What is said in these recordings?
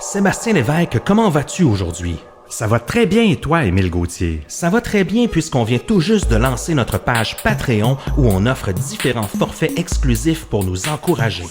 Sébastien Lévesque, comment vas-tu aujourd'hui? Ça va très bien et toi, Émile Gauthier? Ça va très bien puisqu'on vient tout juste de lancer notre page Patreon où on offre différents forfaits exclusifs pour nous encourager.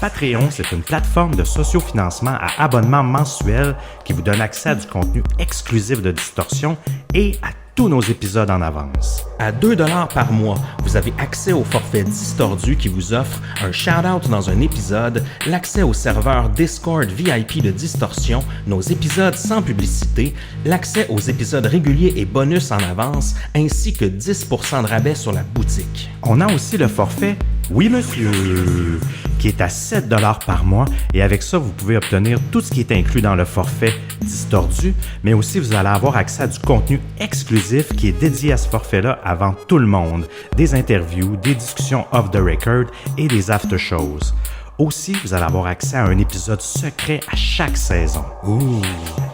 Patreon, c'est une plateforme de sociofinancement à abonnement mensuel qui vous donne accès à du contenu exclusif de Distorsion et à tous nos épisodes en avance. À 2$ par mois, vous avez accès au forfait Distordu qui vous offre un shout-out dans un épisode, l'accès au serveur Discord VIP de Distorsion, nos épisodes sans publicité, l'accès aux épisodes réguliers et bonus en avance, ainsi que 10% de rabais sur la boutique. On a aussi le forfait Oui Monsieur, qui est à 7$ par mois et avec ça, vous pouvez obtenir tout ce qui est inclus dans le forfait Distordu, mais aussi vous allez avoir accès à du contenu exclusif qui est dédié à ce forfait-là avant tout le monde, des interviews, des discussions off the record et des after-shows. Aussi, vous allez avoir accès à un épisode secret à chaque saison.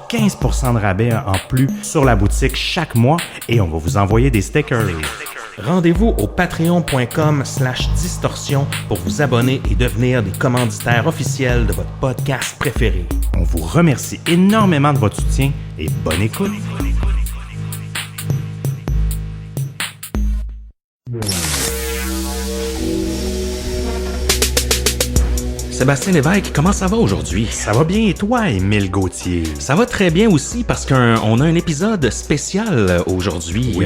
15% de rabais en plus sur la boutique chaque mois et on va vous envoyer des stickers. Rendez-vous au patreon.com/distorsion pour vous abonner et devenir des commanditaires officiels de votre podcast préféré. On vous remercie énormément de votre soutien et bonne écoute. Sébastien Lévesque, comment ça va aujourd'hui? Ça va bien et toi, Émile Gauthier? Ça va très bien aussi parce qu'on a un épisode spécial aujourd'hui. Oui.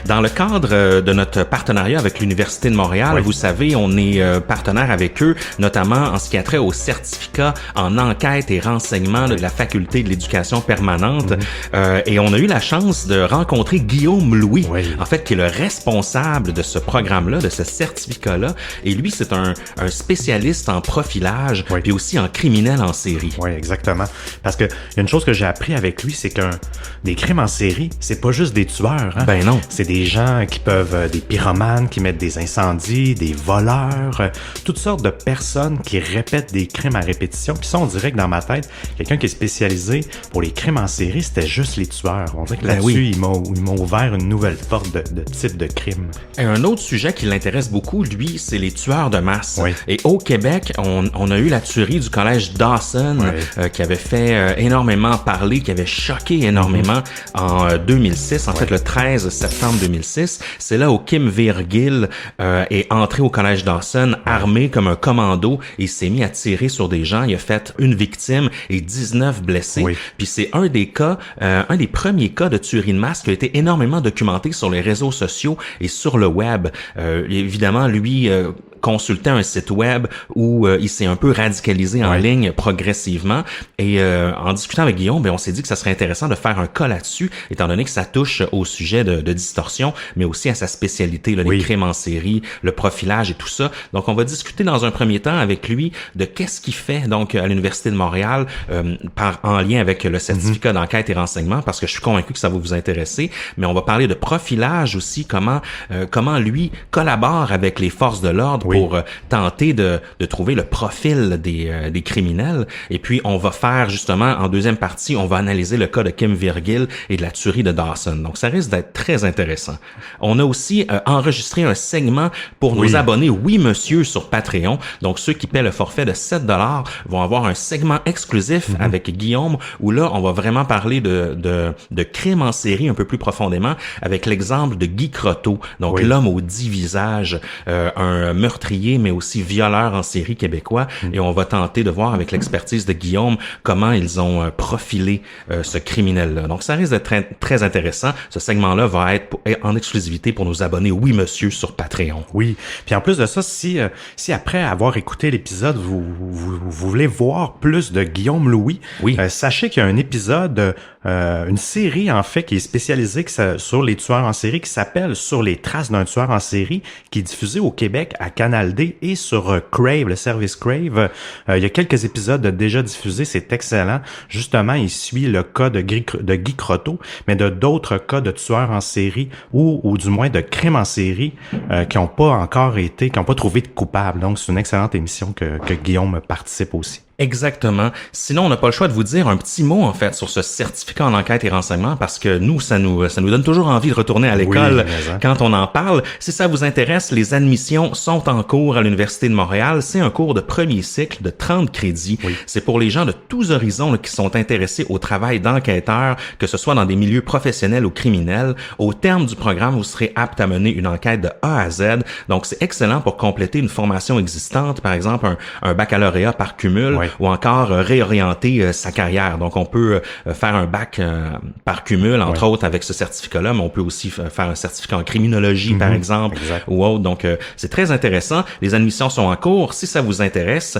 Dans le cadre de notre partenariat avec l'Université de Montréal, Oui. vous savez, on est partenaire avec eux, notamment en ce qui a trait au certificat en enquête et renseignement de la Faculté de l'éducation permanente. Et on a eu la chance de rencontrer Guillaume Louis, Oui. en fait, qui est le responsable de ce programme-là, de ce certificat-là. Et lui, c'est un spécialiste en profilage, Oui. puis aussi en criminel en série. Oui, exactement. Parce que y a une chose que j'ai appris avec lui, c'est qu'un des crimes en série, c'est pas juste des tueurs. Hein? Ben non. C'est des gens qui peuvent, des pyromanes qui mettent des incendies, des voleurs, toutes sortes de personnes qui répètent des crimes à répétition. Puis ça, on dirait que dans ma tête, quelqu'un qui est spécialisé pour les crimes en série, c'était juste les tueurs. On dirait que là-dessus, oui. ils m'ont ouvert une nouvelle porte de type de crime. Et un autre sujet qui l'intéresse beaucoup, lui, c'est les tueurs de masse. Oui. Et au Québec, on a eu la tuerie du collège Dawson, Oui. qui avait fait énormément parler, qui avait choqué énormément en 2006, en fait le 13 septembre 2006. C'est là où Kim Virgil est entré au collège Dawson armé comme un commando et il s'est mis à tirer sur des gens. Il a fait une victime et 19 blessés. Oui. Puis c'est un des cas, un des premiers cas de tuerie de masse qui a été énormément documenté sur les réseaux sociaux et sur le web. Évidemment, lui consultait un site web où il s'est un peu radicalisé en ligne progressivement. Et en discutant avec Guillaume, on s'est dit que ça serait intéressant de faire un cas là-dessus, étant donné que ça touche au sujet de distorsion, mais aussi à sa spécialité, là, les crimes en série, le profilage et tout ça. Donc, on va discuter dans un premier temps avec lui de qu'est-ce qu'il fait donc à l'Université de Montréal en lien avec le certificat d'enquête et renseignement, parce que je suis convaincu que ça va vous intéresser. Mais on va parler de profilage aussi, comment lui collabore avec les forces de l'ordre pour tenter de trouver le profil des criminels. Et puis, on va faire justement, en deuxième partie, on va analyser le cas de Kim Virgil et de la tuerie de Dawson. Donc, ça risque d'être très intéressant. On a aussi enregistré un segment pour nos abonnés Oui Monsieur sur Patreon. Donc, ceux qui paient le forfait de 7$ vont avoir un segment exclusif avec Guillaume où là, on va vraiment parler de crimes en série un peu plus profondément avec l'exemple de Guy Croteau. Donc, l'homme aux 10 visages, un meurtrier, mais aussi violeur en série québécois. Et on va tenter de voir avec l'expertise de Guillaume comment ils ont profilé ce criminel-là. Donc, ça risque d'être très, très intéressant. Ce segment-là va être en exclusivité pour nos abonnés Oui Monsieur sur Patreon. Oui. Puis en plus de ça, si après avoir écouté l'épisode, vous voulez voir plus de Guillaume Louis, sachez qu'il y a un épisode, une série en fait qui est spécialisée sur les tueurs en série qui s'appelle Sur les traces d'un tueur en série, qui est diffusée au Québec à Canal D et sur Crave, le service Crave. Il y a quelques épisodes déjà diffusés, c'est excellent. Justement, il suit le cas de Guy Croteau, mais de d'autres cas de tueurs en série ou du moins de crimes en série qui n'ont pas trouvé de coupable. Donc, c'est une excellente émission que Guillaume participe aussi. Exactement. Sinon, on n'a pas le choix de vous dire un petit mot, en fait, sur ce certificat en enquête et renseignement, parce que nous, ça nous donne toujours envie de retourner à l'école quand on en parle. Si ça vous intéresse, les admissions sont en cours à l'Université de Montréal. C'est un cours de premier cycle de 30 crédits. Oui. C'est pour les gens de tous horizons là, qui sont intéressés au travail d'enquêteur, que ce soit dans des milieux professionnels ou criminels. Au terme du programme, vous serez apte à mener une enquête de A à Z. Donc, c'est excellent pour compléter une formation existante, par exemple un baccalauréat par cumul. Oui. Ou encore réorienter sa carrière. Donc, on peut faire un bac par cumul, entre autres, avec ce certificat-là, mais on peut aussi faire un certificat en criminologie, par exemple, ou autre. Donc, c'est très intéressant. Les admissions sont en cours. Si ça vous intéresse,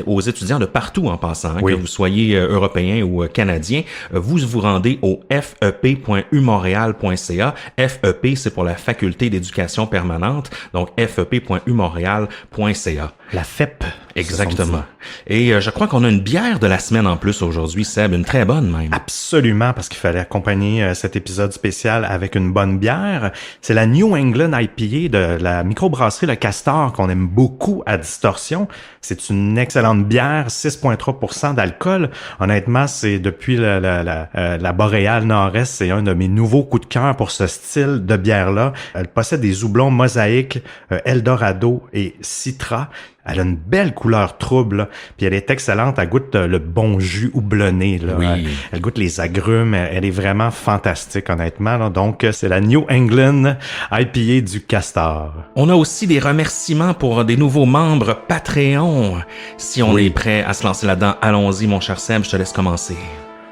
aux étudiants de partout en passant, que vous soyez européen ou canadien, vous vous rendez au fep.umontréal.ca. FEP, c'est pour la Faculté d'éducation permanente. Donc, fep.umontréal.ca. La FEP. Exactement. Et je crois qu'on a une bière de la semaine en plus aujourd'hui, Seb, une très bonne même. Absolument, parce qu'il fallait accompagner cet épisode spécial avec une bonne bière. C'est la New England IPA de la microbrasserie Le Castor qu'on aime beaucoup à Distorsion. C'est une excellente bière, 6,3% d'alcool. Honnêtement, c'est depuis la Boréale Nord-Est, c'est un de mes nouveaux coups de cœur pour ce style de bière-là. Elle possède des houblons Mosaïque, Eldorado et Citra. Elle a une belle couleur trouble, là. Puis elle est excellente. Elle goûte le bon jus houblonné. Là. Oui. Elle goûte les agrumes. Elle est vraiment fantastique, honnêtement. Là. Donc, c'est la New England IPA du Castor. On a aussi des remerciements pour des nouveaux membres Patreon. Si on est prêt à se lancer là-dedans, allons-y, mon cher Seb, je te laisse commencer.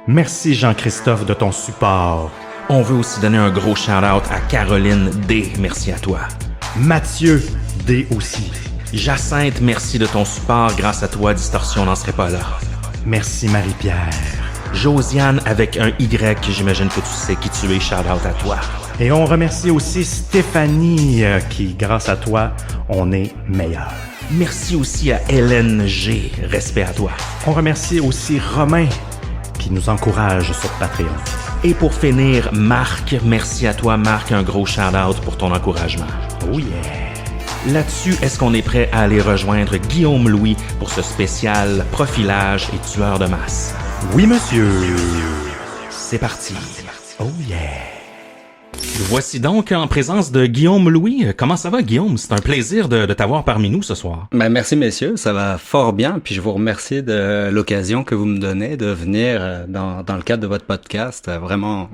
Merci, Jean-Christophe, de ton support. On veut aussi donner un gros shout-out à Caroline D. Merci à toi. Mathieu D. aussi. Jacinthe, merci de ton support. Grâce à toi, Distorsion n'en serait pas là. Merci, Marie-Pierre. Josiane, avec un Y, j'imagine que tu sais qui tu es. Shout-out à toi. Et on remercie aussi Stéphanie, qui, grâce à toi, on est meilleur. Merci aussi à Hélène G. Respect à toi. On remercie aussi Romain, qui nous encourage sur Patreon. Et pour finir, Marc, merci à toi, Marc. Un gros shout-out pour ton encouragement. Oh yeah! Là-dessus, est-ce qu'on est prêt à aller rejoindre Guillaume Louis pour ce spécial profilage et tueur de masse? Oui, monsieur. C'est parti. Oh yeah. Voici donc en présence de Guillaume Louis. Comment ça va, Guillaume? C'est un plaisir de t'avoir parmi nous ce soir. Ben, merci, messieurs. Ça va fort bien. Puis je vous remercie de l'occasion que vous me donnez de venir dans le cadre de votre podcast. Vraiment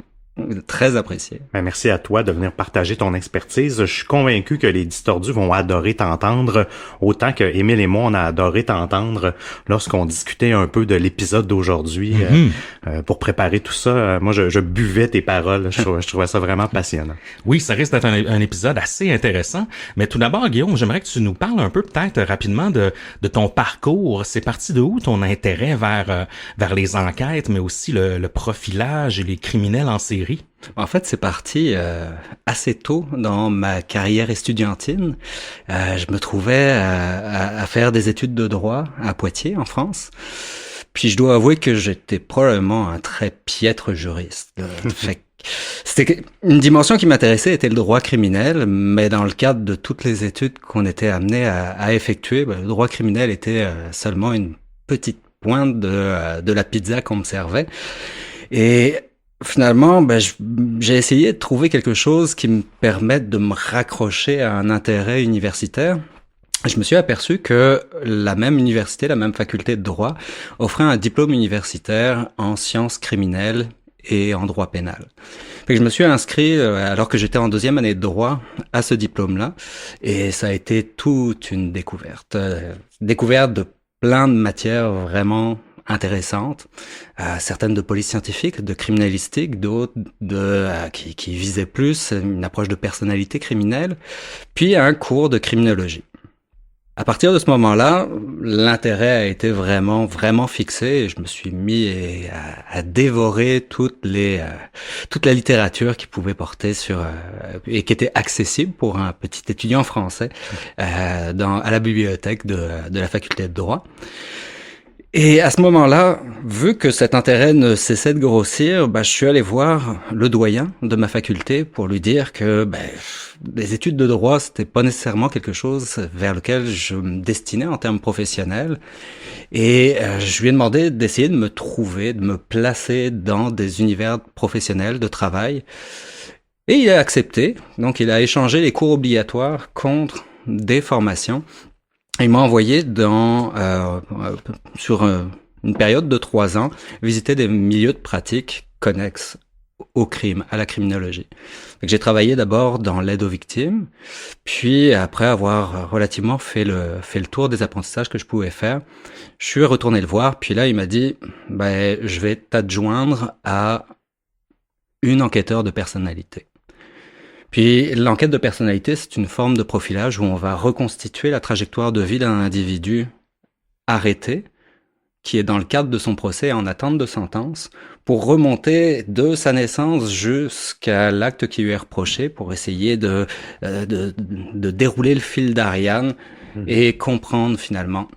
très apprécié. Ben, merci à toi de venir partager ton expertise. Je suis convaincu que les Distordus vont adorer t'entendre, autant que Émile et moi, on a adoré t'entendre lorsqu'on discutait un peu de l'épisode d'aujourd'hui. Pour préparer tout ça, moi, je buvais tes paroles. Je trouvais ça vraiment passionnant. Oui, ça risque d'être un épisode assez intéressant. Mais tout d'abord, Guillaume, j'aimerais que tu nous parles un peu peut-être rapidement de ton parcours. C'est parti de où ton intérêt vers les enquêtes, mais aussi le profilage et les criminels en série? En fait, c'est parti assez tôt dans ma carrière estudiantine. Je me trouvais à faire des études de droit à Poitiers, en France. Puis je dois avouer que j'étais probablement un très piètre juriste. C'était une dimension qui m'intéressait, était le droit criminel, mais dans le cadre de toutes les études qu'on était amené à effectuer, le droit criminel était seulement une petite pointe de la pizza qu'on me servait. Et finalement, j'ai essayé de trouver quelque chose qui me permette de me raccrocher à un intérêt universitaire. Je me suis aperçu que la même université, la même faculté de droit, offrait un diplôme universitaire en sciences criminelles et en droit pénal. Fait que je me suis inscrit, alors que j'étais en deuxième année de droit, à ce diplôme-là, et ça a été toute une découverte. Découverte de plein de matières vraiment intéressantes, certaines de police scientifique, de criminalistique, d'autres qui visaient plus une approche de personnalité criminelle, puis un cours de criminologie. À partir de ce moment-là, l'intérêt a été vraiment fixé et je me suis mis à dévorer toute la littérature qui pouvait porter sur et qui était accessible pour un petit étudiant français à la bibliothèque de la faculté de droit. Et à ce moment-là, vu que cet intérêt ne cessait de grossir, je suis allé voir le doyen de ma faculté pour lui dire que les études de droit, c'était pas nécessairement quelque chose vers lequel je me destinais en termes professionnels. Et je lui ai demandé d'essayer de me trouver, de me placer dans des univers professionnels de travail. Et il a accepté. Donc il a échangé les cours obligatoires contre des formations. Il m'a envoyé sur une période de 3 ans, visiter des milieux de pratique connexes au crime, à la criminologie. Donc, j'ai travaillé d'abord dans l'aide aux victimes, puis après avoir relativement fait le tour des apprentissages que je pouvais faire, je suis retourné le voir, puis là il m'a dit je vais t'adjoindre à une enquêteur de personnalité. Puis l'enquête de personnalité, c'est une forme de profilage où on va reconstituer la trajectoire de vie d'un individu arrêté, qui est dans le cadre de son procès en attente de sentence, pour remonter de sa naissance jusqu'à l'acte qui lui est reproché, pour essayer de dérouler le fil d'Ariane et comprendre finalement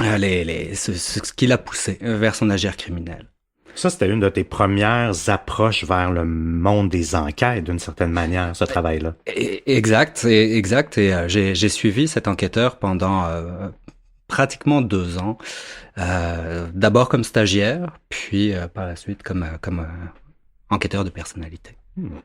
ce qui l'a poussé vers son agir criminel. Ça, c'était une de tes premières approches vers le monde des enquêtes, d'une certaine manière, ce travail-là. Exact. Et j'ai suivi cet enquêteur pendant pratiquement 2 ans. D'abord comme stagiaire, puis par la suite comme enquêteur de personnalité.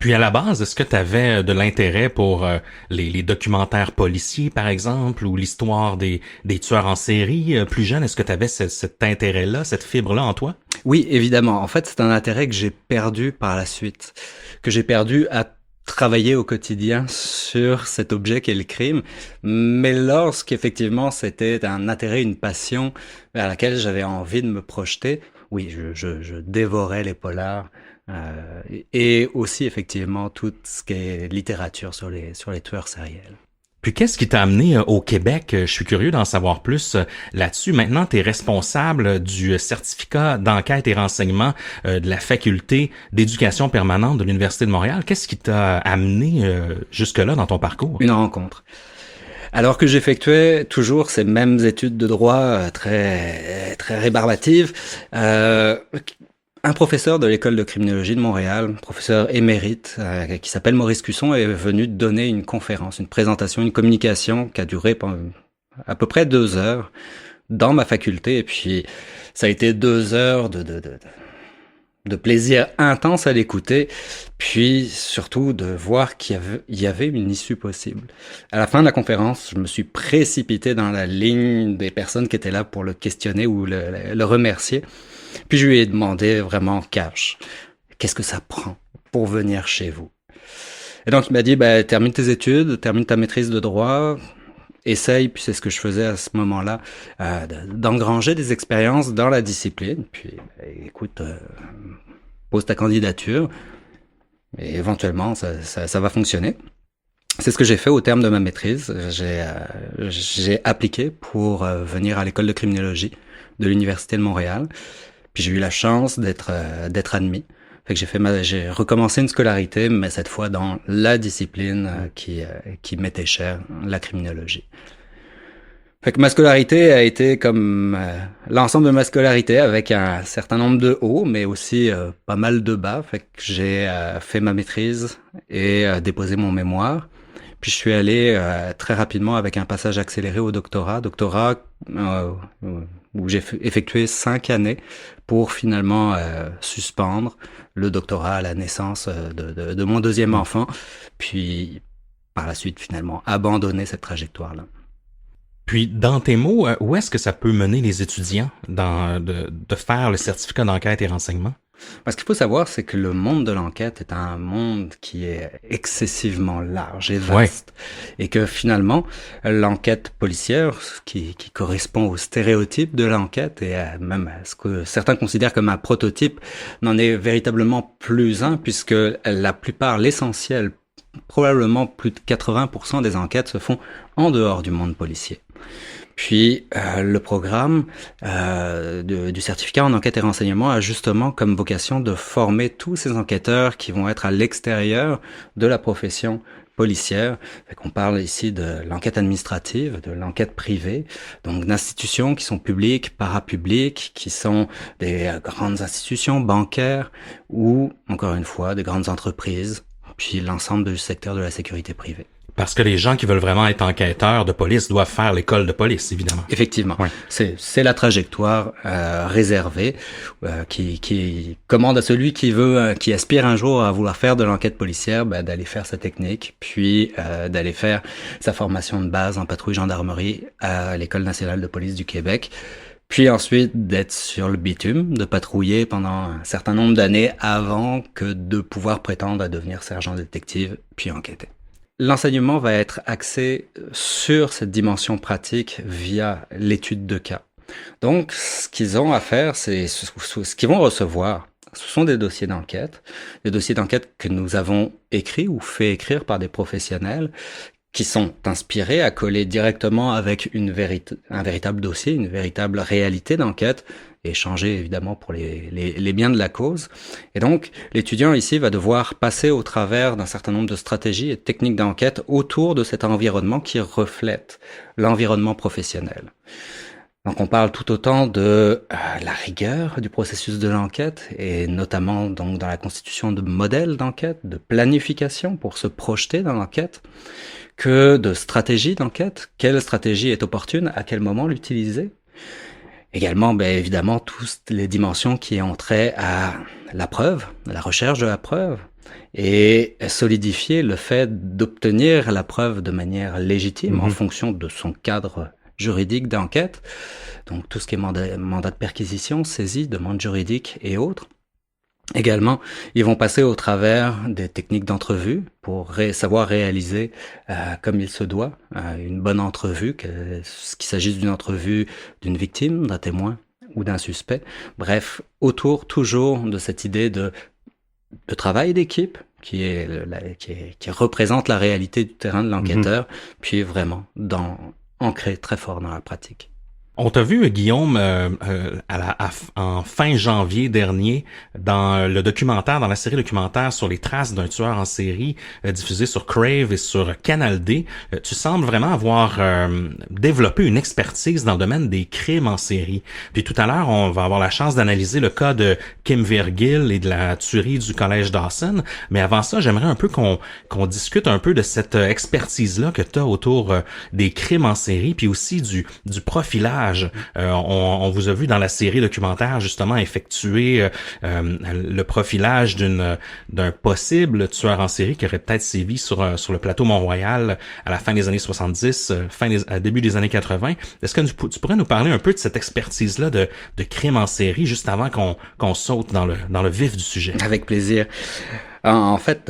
Puis à la base, est-ce que tu avais de l'intérêt pour les documentaires policiers, par exemple, ou l'histoire des tueurs en série plus jeune? Est-ce que tu avais cet intérêt-là, cette fibre-là en toi? Oui, évidemment. En fait, c'est un intérêt que j'ai perdu par la suite, que j'ai perdu à travailler au quotidien sur cet objet qu'est le crime, mais lorsqu'effectivement c'était un intérêt, une passion vers laquelle j'avais envie de me projeter, oui, je dévorais les polars et aussi effectivement tout ce qui est littérature sur les tueurs sériels. Puis qu'est-ce qui t'a amené au Québec? Je suis curieux d'en savoir plus là-dessus. Maintenant, tu es responsable du certificat d'enquête et renseignement de la faculté d'éducation permanente de l'Université de Montréal. Qu'est-ce qui t'a amené jusque-là dans ton parcours? Une rencontre. Alors que j'effectuais toujours ces mêmes études de droit très rébarbatives, un professeur de l'école de criminologie de Montréal, professeur émérite, qui s'appelle Maurice Cusson, est venu donner une conférence, une présentation, une communication qui a duré à peu près 2 heures dans ma faculté. Et puis, ça a été 2 heures de plaisir intense à l'écouter, puis surtout de voir qu'il y avait une issue possible. À la fin de la conférence, je me suis précipité dans la ligne des personnes qui étaient là pour le questionner ou le remercier. Puis je lui ai demandé vraiment cash, qu'est-ce que ça prend pour venir chez vous? Et donc il m'a dit, termine tes études, termine ta maîtrise de droit, essaye, puis c'est ce que je faisais à ce moment-là, d'engranger des expériences dans la discipline. Puis écoute, pose ta candidature, et éventuellement ça va fonctionner. C'est ce que j'ai fait au terme de ma maîtrise. J'ai appliqué pour venir à l'école de criminologie de l'Université de Montréal. Puis j'ai eu la chance d'être admis. Fait que j'ai recommencé une scolarité, mais cette fois dans la discipline qui m'était chère, la criminologie. Fait que ma scolarité a été comme l'ensemble de ma scolarité, avec un certain nombre de hauts, mais aussi pas mal de bas. Fait que j'ai fait ma maîtrise et déposé mon mémoire. Puis je suis allé très rapidement avec un passage accéléré au doctorat où j'ai effectué 5 années pour finalement suspendre le doctorat à la naissance de mon 2e enfant, puis par la suite finalement abandonner cette trajectoire-là. Puis, dans tes mots, où est-ce que ça peut mener les étudiants de faire le certificat d'enquête et renseignement? Ce qu'il faut savoir, c'est que le monde de l'enquête est un monde qui est excessivement large et vaste. Ouais. Et que finalement, l'enquête policière, qui correspond au stéréotype de l'enquête et même à ce que certains considèrent comme un prototype, n'en est véritablement plus un, puisque la plupart, l'essentiel, probablement plus de 80% des enquêtes se font en dehors du monde policier. Puis le programme du certificat en enquête et renseignement a justement comme vocation de former tous ces enquêteurs qui vont être à l'extérieur de la profession policière. Fait qu'on parle ici de l'enquête administrative, de l'enquête privée, donc d'institutions qui sont publiques, parapubliques, qui sont des grandes institutions bancaires ou, encore une fois, des grandes entreprises, puis l'ensemble du secteur de la sécurité privée. Parce que les gens qui veulent vraiment être enquêteurs de police doivent faire l'école de police, évidemment. Effectivement. Ouais. C'est la trajectoire réservée qui commande à celui qui aspire un jour à vouloir faire de l'enquête policière, d'aller faire sa technique, puis d'aller faire sa formation de base en patrouille gendarmerie à l'École nationale de police du Québec. Puis ensuite d'être sur le bitume, de patrouiller pendant un certain nombre d'années avant que de pouvoir prétendre à devenir sergent détective, puis enquêter. L'enseignement va être axé sur cette dimension pratique via l'étude de cas. Donc, ce qu'ils ont à faire, c'est ce qu'ils vont recevoir. Ce sont des dossiers d'enquête que nous avons écrits ou fait écrire par des professionnels qui sont inspirés à coller directement avec un véritable dossier, une véritable réalité d'enquête, et changer évidemment pour les biens de la cause. Et donc, l'étudiant ici va devoir passer au travers d'un certain nombre de stratégies et de techniques d'enquête autour de cet environnement qui reflète l'environnement professionnel. Donc, on parle tout autant de la rigueur du processus de l'enquête, et notamment donc dans la constitution de modèles d'enquête, de planification pour se projeter dans l'enquête, que de stratégie d'enquête. Quelle stratégie est opportune, à quel moment l'utiliser. Également, évidemment, toutes les dimensions qui ont trait à la preuve, la recherche de la preuve, et solidifier le fait d'obtenir la preuve de manière légitime en fonction de son cadre juridique d'enquête. Donc tout ce qui est mandat de perquisition, saisie, demande juridique et autres. Également, ils vont passer au travers des techniques d'entrevue pour savoir réaliser comme il se doit une bonne entrevue, qu'il s'agisse d'une entrevue d'une victime, d'un témoin ou d'un suspect. Bref, autour toujours de cette idée de travail d'équipe qui représente la réalité du terrain de l'enquêteur, puis vraiment ancré très fort dans la pratique. On t'a vu, Guillaume, en fin janvier dernier, dans le documentaire, dans la série documentaire sur les traces d'un tueur en série diffusé sur Crave et sur Canal D. Tu sembles vraiment avoir développé une expertise dans le domaine des crimes en série. Puis tout à l'heure, on va avoir la chance d'analyser le cas de Kim Virgil et de la tuerie du collège Dawson. Mais avant ça, j'aimerais un peu qu'on discute un peu de cette expertise-là que tu as autour des crimes en série, puis aussi du profilage. On vous a vu dans la série documentaire justement effectuer le profilage d'un possible tueur en série qui aurait peut-être sévi sur le plateau Mont-Royal à la fin des années 70, début des années 80. Est-ce que tu pourrais nous parler un peu de cette expertise-là de crime en série juste avant qu'on saute dans le vif du sujet? Avec plaisir. En fait,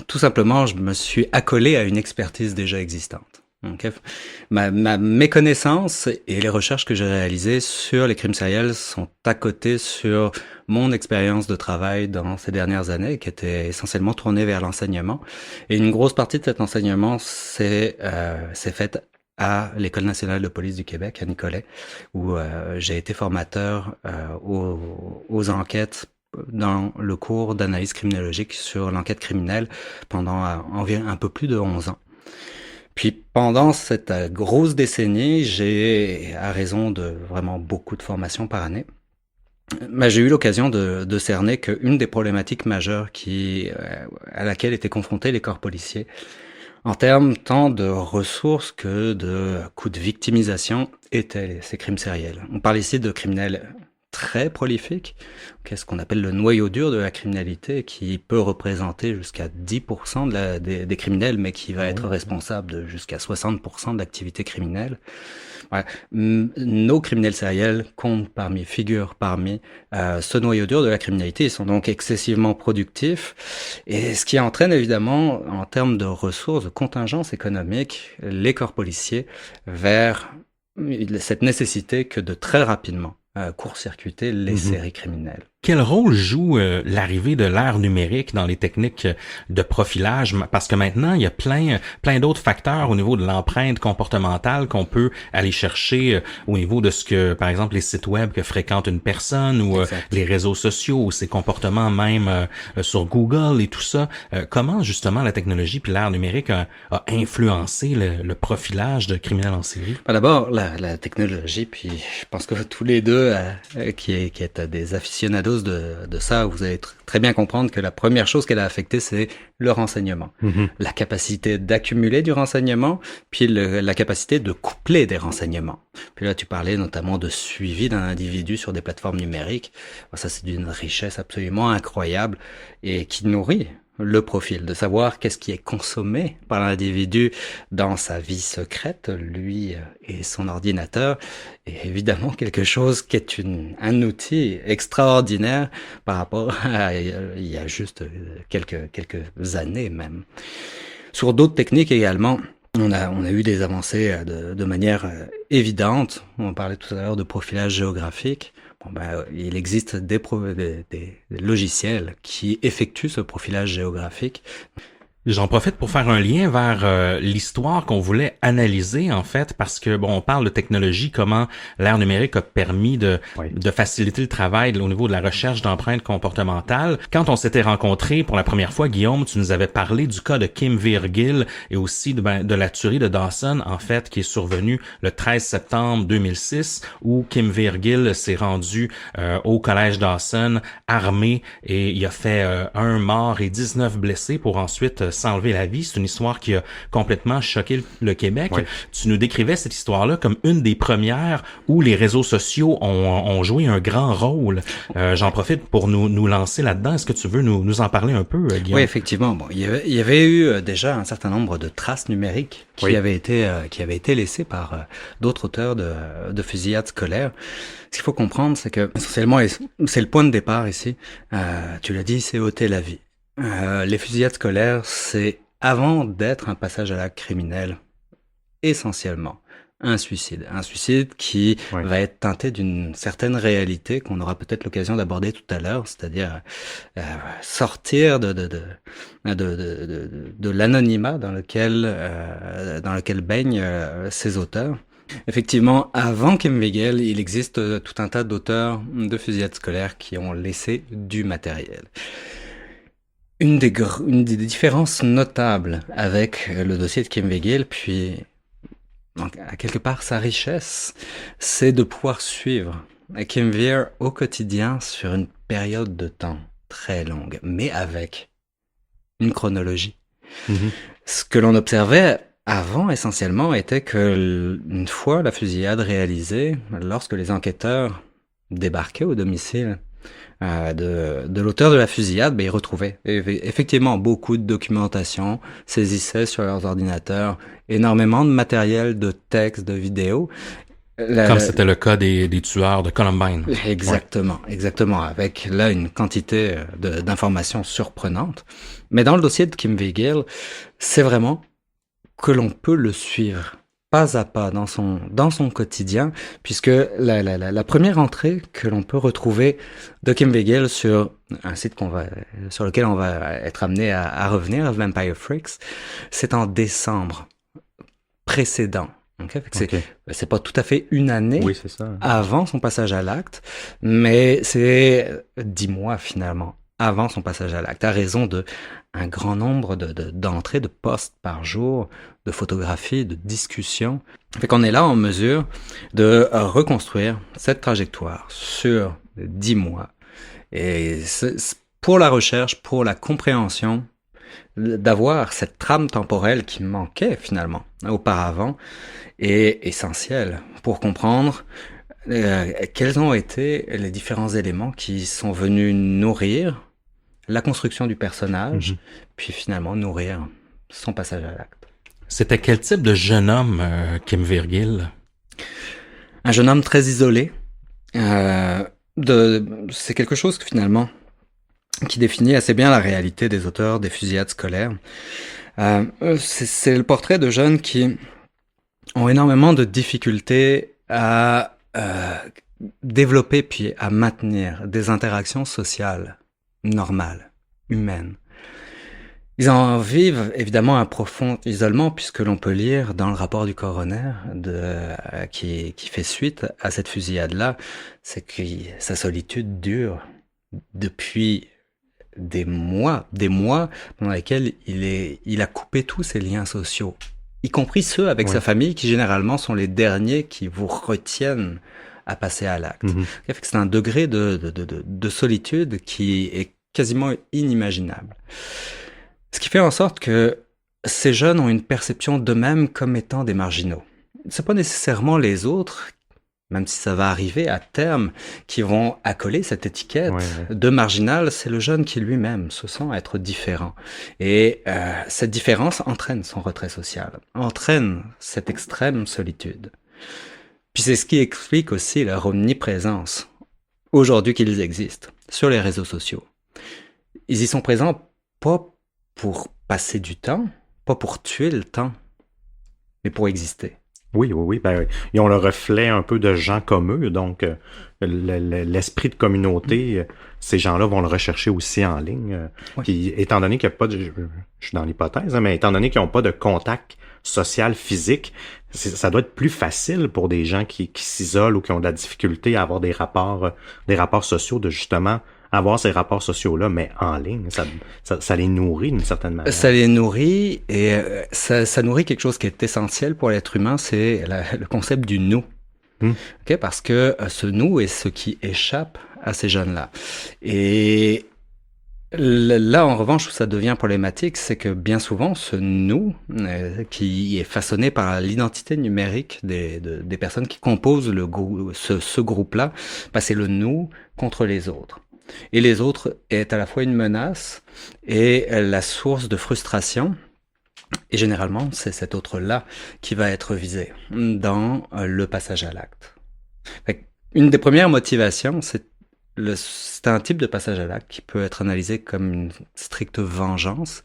tout simplement, je me suis accolé à une expertise déjà existante. Okay. Mes connaissances et les recherches que j'ai réalisées sur les crimes sériels sont à côté sur mon expérience de travail dans ces dernières années, qui était essentiellement tournée vers l'enseignement. Et une grosse partie de cet enseignement s'est faite à l'École nationale de police du Québec, à Nicolet, où j'ai été formateur aux enquêtes dans le cours d'analyse criminologique sur l'enquête criminelle pendant environ un peu plus de 11 ans. Puis pendant cette grosse décennie, j'ai, à raison de vraiment beaucoup de formations par année, j'ai eu l'occasion de cerner qu'une des problématiques majeures à laquelle étaient confrontés les corps policiers, en termes tant de ressources que de coûts de victimisation, étaient ces crimes sériels. On parle ici de criminels très prolifique, qu'est-ce qu'on appelle le noyau dur de la criminalité, qui peut représenter jusqu'à 10% des criminels, mais qui va être responsable de jusqu'à 60% de l'activité criminelle. Ouais. Nos criminels sériels figurent parmi ce noyau dur de la criminalité. Ils sont donc excessivement productifs, et ce qui entraîne évidemment, en termes de ressources, de contingence économique, les corps policiers vers cette nécessité que de très rapidement court-circuiter les séries criminelles. Quel rôle joue l'arrivée de l'ère numérique dans les techniques de profilage? Parce que maintenant, il y a plein d'autres facteurs au niveau de l'empreinte comportementale qu'on peut aller chercher au niveau de ce que, par exemple, les sites web que fréquente une personne ou les réseaux sociaux ou ses comportements même sur Google et tout ça. Comment, justement, la technologie puis l'ère numérique a influencé le profilage de criminels en série? D'abord, la technologie, puis je pense que tous les deux, qui êtes des aficionados de ça, vous allez très bien comprendre que la première chose qu'elle a affectée, c'est le renseignement. La capacité d'accumuler du renseignement, puis la capacité de coupler des renseignements. Puis là, tu parlais notamment de suivi d'un individu sur des plateformes numériques. Ça, c'est d'une richesse absolument incroyable et qui nourrit le profil, de savoir qu'est-ce qui est consommé par l'individu dans sa vie secrète, lui et son ordinateur, est évidemment quelque chose qui est un outil extraordinaire par rapport à il y a juste quelques années même. Sur d'autres techniques également, on a eu des avancées de manière évidente. On parlait tout à l'heure de profilage géographique. Il existe des logiciels qui effectuent ce profilage géographique. J'en profite pour faire un lien vers l'histoire qu'on voulait analyser, en fait, parce que, on parle de technologie, comment l'ère numérique a permis de faciliter le travail au niveau de la recherche d'empreintes comportementales. Quand on s'était rencontrés pour la première fois, Guillaume, tu nous avais parlé du cas de Kim Virgil et aussi de la tuerie de Dawson, en fait, qui est survenue le 13 septembre 2006, où Kim Virgil s'est rendu au collège Dawson armé et il a fait 1 mort et 19 blessés pour ensuite s'enlever la vie. C'est une histoire qui a complètement choqué le Québec. Oui. Tu nous décrivais cette histoire-là comme une des premières où les réseaux sociaux ont joué un grand rôle. J'en profite pour nous lancer là-dedans. Est-ce que tu veux nous en parler un peu, Guillaume? Oui, effectivement. Il y avait eu déjà un certain nombre de traces numériques qui avaient été laissées par d'autres auteurs de fusillades scolaires. Ce qu'il faut comprendre, c'est que essentiellement, c'est le point de départ ici. Tu l'as dit, c'est ôter la vie. Les fusillades scolaires, c'est avant d'être un passage à l'acte criminel, essentiellement un suicide. Un suicide qui va être teinté d'une certaine réalité qu'on aura peut-être l'occasion d'aborder tout à l'heure, c'est-à-dire sortir de l'anonymat dans lequel baignent ces auteurs. Effectivement, avant Kim Virgil, il existe tout un tas d'auteurs de fusillades scolaires qui ont laissé du matériel. Une des différences notables avec le dossier de Kim Virgil, puis à quelque part sa richesse, c'est de pouvoir suivre Kim Virgil au quotidien sur une période de temps très longue, mais avec une chronologie. Ce que l'on observait avant, essentiellement, était que une fois la fusillade réalisée, lorsque les enquêteurs débarquaient au domicile de l'auteur de la fusillade, ils retrouvaient effectivement beaucoup de documentation, saisissaient sur leurs ordinateurs énormément de matériel, de textes, de vidéos. Comme c'était le cas des tueurs de Columbine. Exactement, exactement, avec là une quantité d'informations surprenantes. Mais dans le dossier de Kim Virgil, c'est vraiment que l'on peut le suivre pas à pas dans son quotidien, puisque la première entrée que l'on peut retrouver de Kim Virgil sur un site sur lequel on va être amené à revenir, Vampire Freaks, c'est en décembre précédent. C'est pas tout à fait une année avant son passage à l'acte, mais c'est 10 mois finalement avant son passage à l'acte, à raison de un grand nombre d'entrées, de posts par jour, de photographies, de discussions. Fait qu'on est là en mesure de reconstruire cette trajectoire sur 10 mois. Et pour la recherche, pour la compréhension, d'avoir cette trame temporelle qui manquait finalement auparavant est essentielle pour comprendre quels ont été les différents éléments qui sont venus nourrir la construction du personnage, puis finalement nourrir son passage à l'acte. C'était quel type de jeune homme, Kim Virgil? Un jeune homme très isolé. C'est quelque chose que finalement qui définit assez bien la réalité des auteurs des fusillades scolaires. C'est le portrait de jeunes qui ont énormément de difficultés à développer puis à maintenir des interactions sociales normales, humaines. Ils en vivent évidemment un profond isolement, puisque l'on peut lire dans le rapport du coroner qui fait suite à cette fusillade-là, c'est que sa solitude dure depuis des mois pendant lesquels il a coupé tous ses liens sociaux, y compris ceux avec sa famille, qui généralement sont les derniers qui vous retiennent à passer à l'acte. C'est un degré de solitude qui est quasiment inimaginable. Ce qui fait en sorte que ces jeunes ont une perception d'eux-mêmes comme étant des marginaux. C'est pas nécessairement les autres, même si ça va arriver à terme, qui vont accoler cette étiquette de marginal. C'est le jeune qui lui-même se sent être différent. Et cette différence entraîne son retrait social, entraîne cette extrême solitude. Puis c'est ce qui explique aussi leur omniprésence, aujourd'hui qu'ils existent, sur les réseaux sociaux. Ils y sont présents pas pour passer du temps, pas pour tuer le temps, mais pour exister. Oui. Ben, ils ont le reflet un peu de gens comme eux, donc l'esprit de communauté, ces gens-là vont le rechercher aussi en ligne. Puis, étant donné qu'il n'y a pas de... Je suis dans l'hypothèse, mais étant donné qu'ils n'ont pas de contact social physique, ça doit être plus facile pour des gens qui s'isolent ou qui ont de la difficulté à avoir des rapports sociaux, de justement avoir ces rapports sociaux-là, mais en ligne. Ça les nourrit d'une certaine manière. Ça les nourrit, et ça nourrit quelque chose qui est essentiel pour l'être humain, c'est le concept du nous. Okay? Parce que ce nous est ce qui échappe à ces jeunes-là. Et là, en revanche, où ça devient problématique, c'est que bien souvent, ce nous, qui est façonné par l'identité numérique des personnes qui composent ce groupe-là, c'est le nous contre les autres. Et les autres est à la fois une menace et la source de frustration. Et généralement, c'est cet autre-là qui va être visé dans le passage à l'acte. Une des premières motivations, c'est un type de passage à l'acte qui peut être analysé comme une stricte vengeance.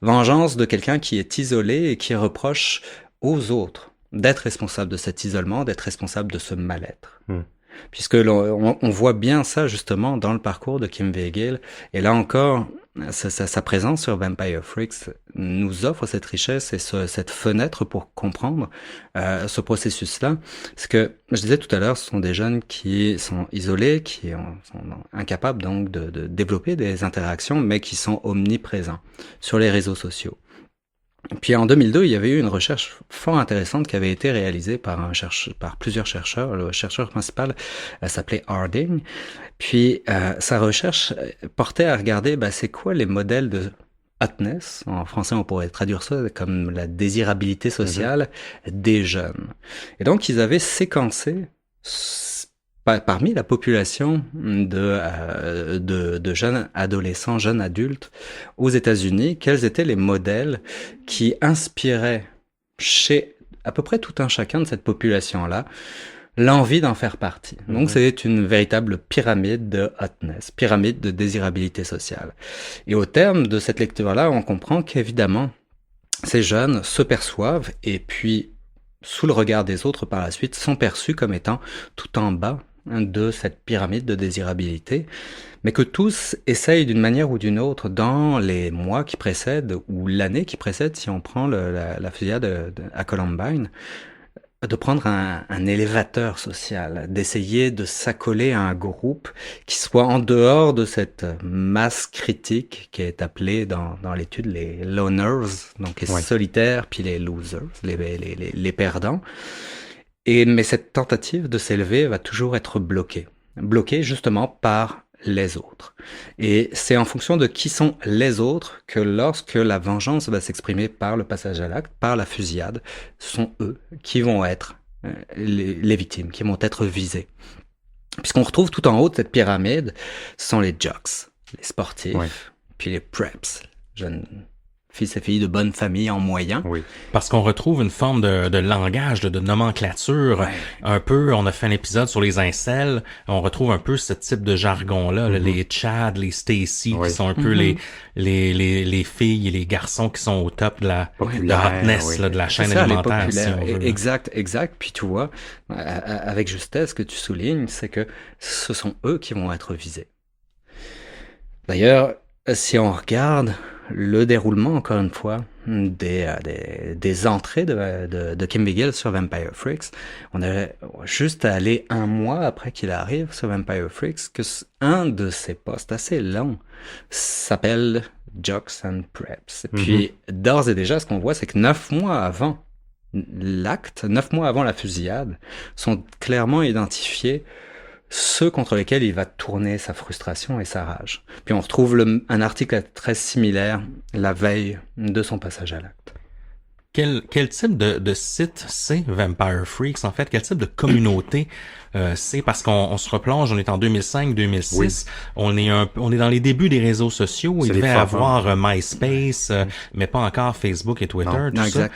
Vengeance de quelqu'un qui est isolé et qui reproche aux autres d'être responsable de cet isolement, d'être responsable de ce mal-être. Puisque on voit bien ça justement dans le parcours de Kim Weigel. Et là encore, sa présence sur Vampire Freaks nous offre cette richesse et cette fenêtre pour comprendre ce processus-là. Parce que, je disais tout à l'heure, ce sont des jeunes qui sont isolés, qui sont incapables donc de développer des interactions, mais qui sont omniprésents sur les réseaux sociaux. Puis en 2002, il y avait eu une recherche fort intéressante qui avait été réalisée par plusieurs chercheurs. Le chercheur principal s'appelait Harding. Puis sa recherche portait à regarder c'est quoi les modèles de hotness, en français on pourrait traduire ça comme la désirabilité sociale des jeunes. Et donc ils avaient séquencé parmi la population de jeunes adolescents, jeunes adultes aux États-Unis, quels étaient les modèles qui inspiraient chez à peu près tout un chacun de cette population-là l'envie d'en faire partie. Donc c'est une véritable pyramide de hotness, pyramide de désirabilité sociale. Et au terme de cette lecture-là, on comprend qu'évidemment, ces jeunes se perçoivent et puis, sous le regard des autres par la suite, sont perçus comme étant tout en bas de cette pyramide de désirabilité, mais que tous essayent d'une manière ou d'une autre, dans les mois qui précèdent, ou l'année qui précède, si on prend la fusillade à Columbine, de prendre un élévateur social, d'essayer de s'accoler à un groupe qui soit en dehors de cette masse critique qui est appelée dans l'étude les loners, donc les solitaires, puis les losers, les perdants. Mais cette tentative de s'élever va toujours être bloquée justement par les autres. Et c'est en fonction de qui sont les autres que lorsque la vengeance va s'exprimer par le passage à l'acte, par la fusillade, ce sont eux qui vont être les victimes, qui vont être visés. Puisqu'on retrouve tout en haut de cette pyramide, ce sont les jocks, les sportifs, puis les preps, jeunes fils et filles de bonne famille en moyen. Oui. Parce qu'on retrouve une forme de langage, de nomenclature. Ouais. Un peu, on a fait un épisode sur les incels. On retrouve un peu ce type de jargon-là, les Chad, les Stacy, qui sont un peu les filles et les garçons qui sont au top de la hotness, là, de la chaîne alimentaire. Si on veut. Exact. Puis tu vois, avec justesse, ce que tu soulignes, c'est que ce sont eux qui vont être visés. D'ailleurs, si on regarde le déroulement, encore une fois, des entrées de Kim Vigil sur Vampire Freaks, on a juste à aller 1 mois après qu'il arrive sur Vampire Freaks, que un de ses posts assez longs s'appelle Jocks and Preps. Et puis, d'ores et déjà, ce qu'on voit, c'est que 9 mois avant l'acte, 9 mois avant la fusillade, sont clairement identifiés ceux contre lesquels il va tourner sa frustration et sa rage. Puis on retrouve un article très similaire la veille de son passage à l'acte. Quel type de site c'est Vampire Freaks, en fait? Quel type de communauté c'est? Parce qu'on se replonge, on est en 2005-2006, oui. on est dans les débuts des réseaux sociaux, il devait avoir MySpace, mais pas encore Facebook et Twitter, tout ça.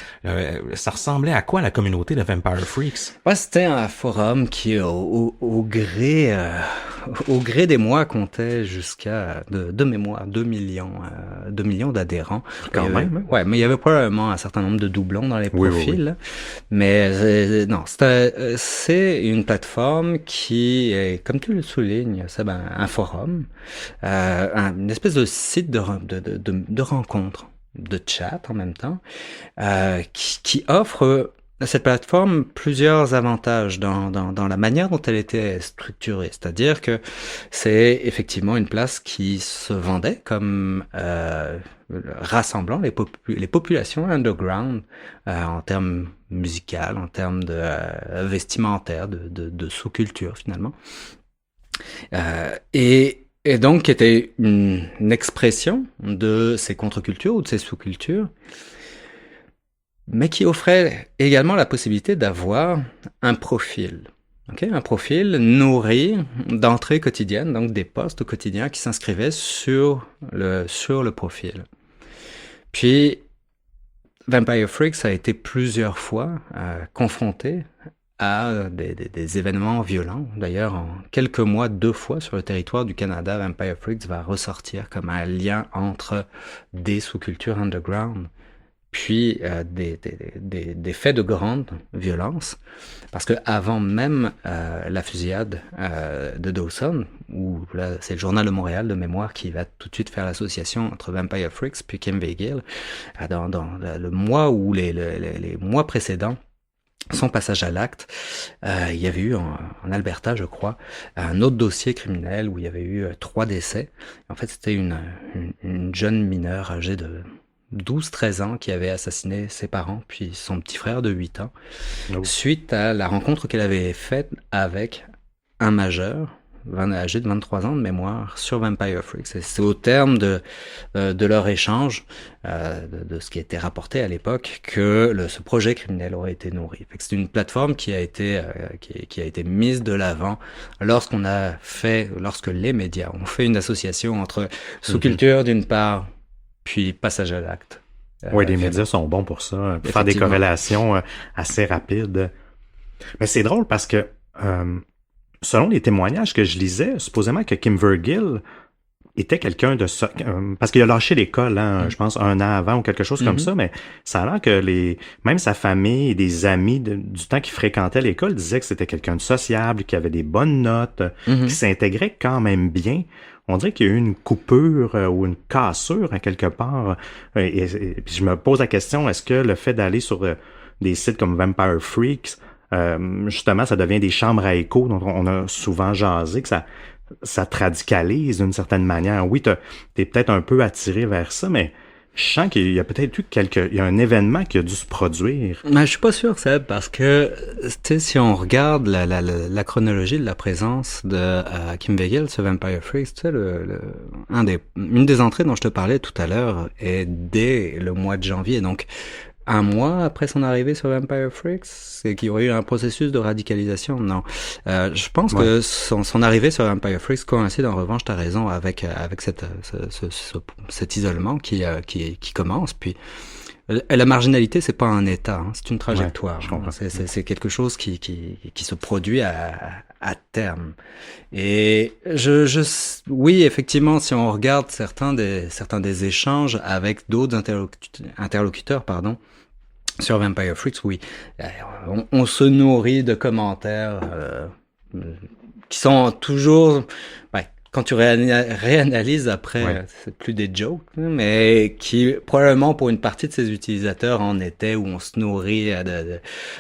Ça ressemblait à quoi la communauté de Vampire Freaks? Ouais, c'était un forum qui, au gré des mois, comptait jusqu'à, de mémoire, 2 millions d'adhérents. Quand même. Ouais, mais il y avait probablement un certain nombre de doublons dans les profils. Oui. Mais non, c'est une plateforme qui est, comme tu le soulignes, c'est un forum, une espèce de site de rencontre, de chat en même temps, qui offre à cette plateforme plusieurs avantages dans la manière dont elle était structurée. C'est-à-dire que c'est effectivement une place qui se vendait comme rassemblant les populations underground en termes musicaux, en termes de vestimentaires, de sous-culture finalement. Et donc qui était une expression de ces contre-cultures ou de ces sous-cultures, mais qui offrait également la possibilité d'avoir un profil. Un profil nourri d'entrées quotidiennes, donc des posts quotidiens qui s'inscrivaient sur le profil. Puis, Vampire Freaks a été plusieurs fois confronté à des événements violents. D'ailleurs, en quelques mois, 2 fois sur le territoire du Canada, Vampire Freaks va ressortir comme un lien entre des sous-cultures underground puis des faits de grande violence, parce que avant même la fusillade de Dawson, où là c'est le Journal de Montréal de mémoire qui va tout de suite faire l'association entre Vampire Freaks puis Kim Vigil, dans le mois ou les mois précédents son passage à l'acte, il y avait eu en Alberta, je crois, un autre dossier criminel où il y avait eu 3 décès. En fait, c'était une jeune mineure âgée de 12-13 ans qui avait assassiné ses parents puis son petit frère de 8 ans suite à la rencontre qu'elle avait faite avec un majeur âgé de 23 ans de mémoire sur Vampire Freaks. C'est au terme de leur échange, de ce qui a été rapporté à l'époque, que ce projet criminel aurait été nourri. C'est une plateforme qui a été mise de l'avant lorsque les médias ont fait une association entre sous-culture d'une part, puis passage à l'acte. Oui, les médias sont bons pour ça, pour faire des corrélations assez rapides. Mais c'est drôle parce que, selon les témoignages que je lisais, supposément que Kim Vigil était quelqu'un de ça, parce qu'il a lâché l'école, je pense 1 an avant ou quelque chose comme ça, mais ça a l'air que même sa famille et des amis du temps qu'il fréquentait l'école disaient que c'était quelqu'un de sociable, qui avait des bonnes notes, qui s'intégrait quand même bien. On dirait qu'il y a eu une coupure ou une cassure à quelque part. Et puis je me pose la question, est-ce que le fait d'aller sur des sites comme Vampire Freaks, justement, ça devient des chambres à écho dont on a souvent jasé, que ça te radicalise d'une certaine manière. Oui, t'es peut-être un peu attiré vers ça, mais je sens qu'il y a peut-être eu il y a un événement qui a dû se produire. Mais je suis pas sûr, Seb, parce que, tu sais, si on regarde la chronologie de la présence de Kim Vigil sur Vampire Freaks, tu sais, une des entrées dont je te parlais tout à l'heure est dès le mois de janvier. Donc, un mois après son arrivée sur Vampire Freaks? C'est qu'il y aurait eu un processus de radicalisation? Non. Je pense que son arrivée sur Vampire Freaks coïncide, en revanche, t'as raison, avec cet isolement qui commence. Puis la marginalité, c'est pas un état, hein, c'est une trajectoire. C'est quelque chose qui se produit à terme. Et oui, effectivement, si on regarde certains des échanges avec d'autres interlocuteurs, sur Vampire Freaks, oui, on se nourrit de commentaires qui sont toujours, quand tu réanalyses après, c'est plus des jokes, mais qui probablement pour une partie de ces utilisateurs en étaient, où on se nourrit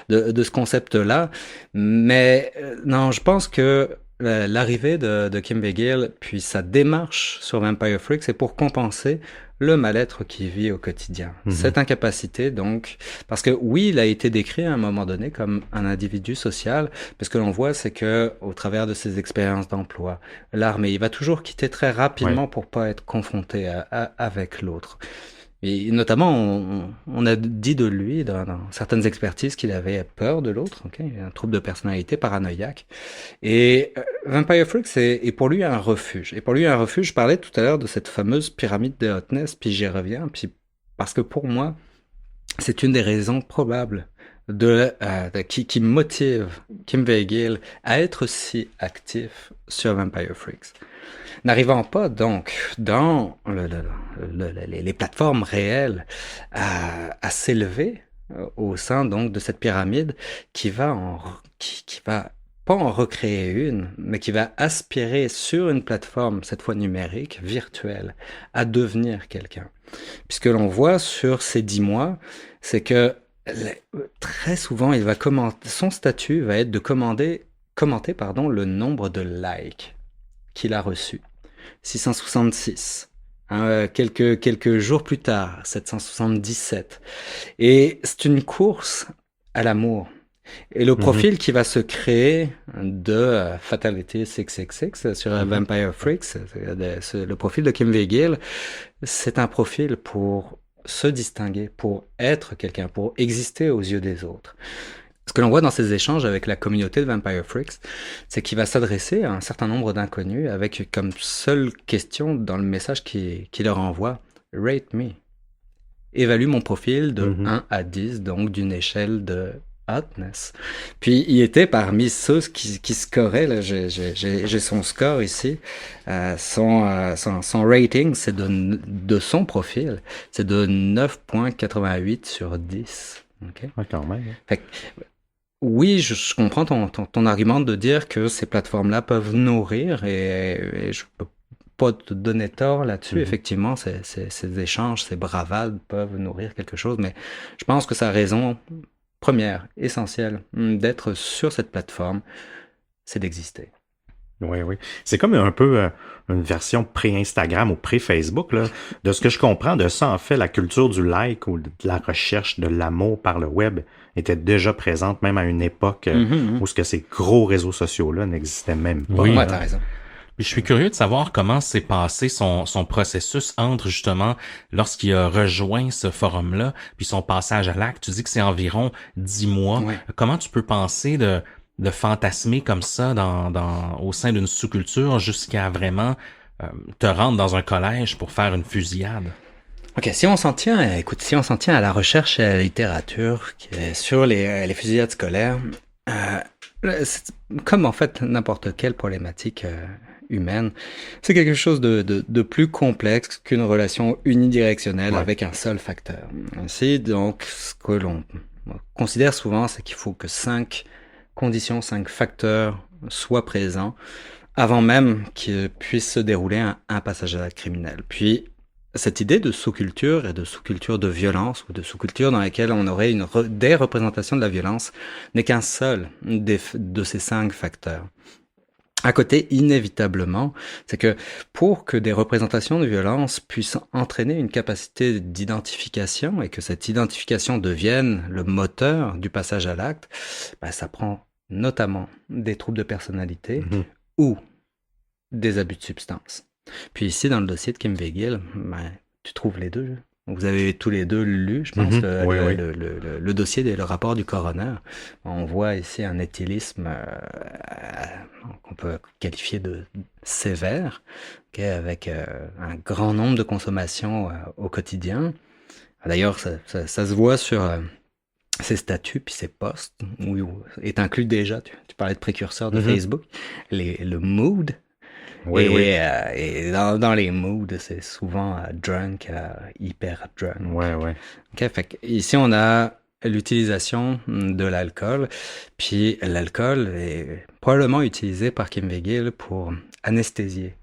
de ce concept-là. Mais non, je pense que l'arrivée de Kim Vegil, puis sa démarche sur Vampire Freaks, c'est pour compenser le mal-être qu'il vit au quotidien. Cette incapacité, donc, parce que oui, il a été décrit à un moment donné comme un individu social, mais ce que l'on voit, c'est que au travers de ses expériences d'emploi, l'armée, il va toujours quitter très rapidement pour pas être confronté avec l'autre. Et notamment, on a dit de lui, dans certaines expertises, qu'il avait peur de l'autre, un trouble de personnalité paranoïaque. Et Vampire Freaks est pour lui un refuge. Et pour lui, un refuge, je parlais tout à l'heure de cette fameuse pyramide de Hotness, puis j'y reviens, puis parce que pour moi, c'est une des raisons probables qui motive Kim Vegil à être si actif sur Vampire Freaks. N'arrivant pas donc dans les plateformes réelles à s'élever au sein donc de cette pyramide qui va pas en recréer une, mais qui va aspirer sur une plateforme, cette fois numérique, virtuelle, à devenir quelqu'un. Puis ce que l'on voit sur ces 10 mois, c'est que très souvent, son statut va être de commenter le nombre de likes qu'il a reçu. 666. Quelques jours plus tard, 777. Et c'est une course à l'amour. Et le profil qui va se créer de Fatality 666 sur Vampire Freaks, le profil de Kim Vegil, c'est un profil pour se distinguer, pour être quelqu'un, pour exister aux yeux des autres. Ce que l'on voit dans ces échanges avec la communauté de Vampire Freaks, c'est qu'il va s'adresser à un certain nombre d'inconnus avec comme seule question dans le message qu'il leur envoie, « Rate me ». Évalue mon profil de 1 à 10, donc d'une échelle de hotness. Puis il était parmi ceux qui scoraient, là, j'ai son score ici, son rating, c'est de son profil, c'est de 9.88 sur 10. Okay? Ouais, quand même. Fait que, oui, je comprends ton argument de dire que ces plateformes-là peuvent nourrir et je peux pas te donner tort là-dessus. Effectivement, ces échanges, ces bravades peuvent nourrir quelque chose, mais je pense que sa raison première, essentielle, d'être sur cette plateforme, c'est d'exister. Oui, oui. C'est comme un peu une version pré-Instagram ou pré-Facebook, là. De ce que je comprends de ça, en fait, la culture du like ou de la recherche de l'amour par le web était déjà présente, même à une époque où ce que ces gros réseaux sociaux-là n'existaient même pas. Oui, t'as raison. Je suis curieux de savoir comment s'est passé son processus entre justement lorsqu'il a rejoint ce forum-là, puis son passage à l'acte. Tu dis que c'est environ 10 mois. Ouais. Comment tu peux penser de fantasmer comme ça au sein d'une sous-culture jusqu'à vraiment te rendre dans un collège pour faire une fusillade? Ok, si on s'en tient à la recherche et à la littérature sur les fusillades scolaires, c'est comme en fait n'importe quelle problématique humaine, c'est quelque chose de plus complexe qu'une relation unidirectionnelle avec un seul facteur. Ainsi, donc, ce que l'on considère souvent, c'est qu'il faut que 5 conditions, 5 facteurs soient présents avant même qu'il puisse se dérouler un passage à l'acte criminel. Puis, cette idée de sous-culture et de sous-culture de violence ou de sous-culture dans laquelle on aurait des représentations de la violence n'est qu'un seul de ces 5 facteurs. À côté, inévitablement, c'est que pour que des représentations de violence puissent entraîner une capacité d'identification et que cette identification devienne le moteur du passage à l'acte, ça prend notamment des troubles de personnalité ou des abus de substances. Puis ici, dans le dossier de Kim Vegil, tu trouves les deux. Vous avez tous les deux lu, je pense, Oui. le dossier et le rapport du coroner. On voit ici un éthylisme qu'on peut qualifier de sévère, avec un grand nombre de consommations au quotidien. D'ailleurs, ça se voit sur ses statuts puis ses posts, où est inclus déjà, tu parlais de précurseurs de Facebook, le mood. Oui. Et dans les moods, c'est souvent drunk, hyper drunk. Ouais. Okay, fait que ici, on a l'utilisation de l'alcool. Puis l'alcool est probablement utilisé par Kim Weigel pour anesthésier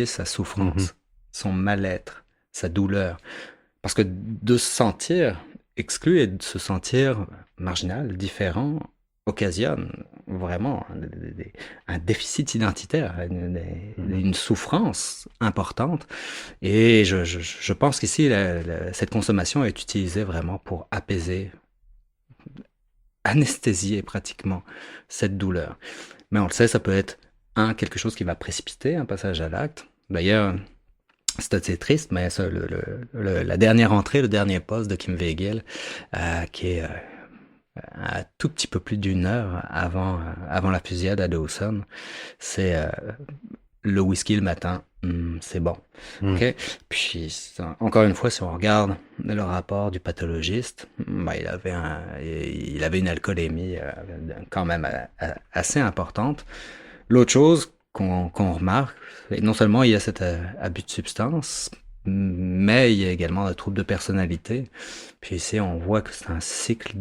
sa souffrance, son mal-être, sa douleur. Parce que de se sentir exclu et de se sentir marginal, différent, occasionne vraiment un déficit identitaire, une souffrance importante. Et je pense qu'ici, cette consommation est utilisée vraiment pour apaiser, anesthésier pratiquement cette douleur. Mais on le sait, ça peut être quelque chose qui va précipiter un passage à l'acte. D'ailleurs, c'est assez triste, mais ça, la dernière entrée, le dernier post de Kim Weigel, qui est un tout petit peu plus d'une heure avant la fusillade à Dawson, c'est le whisky le matin, c'est bon. Okay? Puis, encore une fois, si on regarde le rapport du pathologiste, il avait une alcoolémie quand même assez importante. L'autre chose qu'on remarque, non seulement il y a cet abus de substance, mais il y a également des troubles de personnalité. Puis ici, on voit que c'est un cycle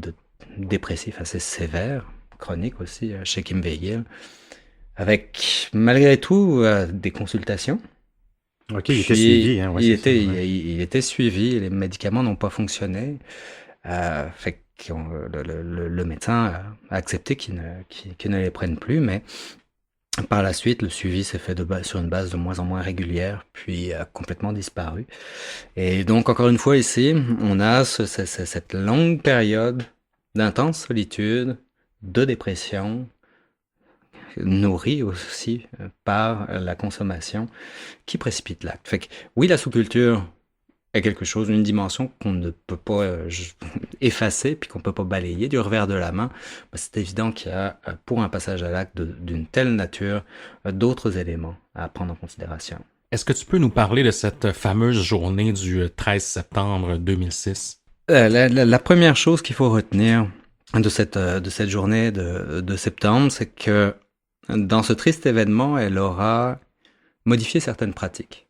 dépressif assez sévère, chronique aussi, chez Kim Weigel, avec malgré tout des consultations. OK, il était suivi. Hein, ouais, il était suivi, les médicaments n'ont pas fonctionné. Fait que le médecin a accepté qu'il ne les prenne plus, mais par la suite, le suivi s'est fait sur une base de moins en moins régulière, puis a complètement disparu. Et donc, encore une fois, ici, on a cette longue période d'intense solitude, de dépression, nourrie aussi par la consommation, qui précipite l'acte. Fait que, oui, la sous-culture est quelque chose, une dimension qu'on ne peut pas effacer puis qu'on peut pas balayer du revers de la main. C'est évident qu'il y a, pour un passage à l'acte d'une telle nature, d'autres éléments à prendre en considération. Est-ce que tu peux nous parler de cette fameuse journée du 13 septembre 2006? La première chose qu'il faut retenir de cette journée de septembre, c'est que dans ce triste événement, elle aura modifié certaines pratiques.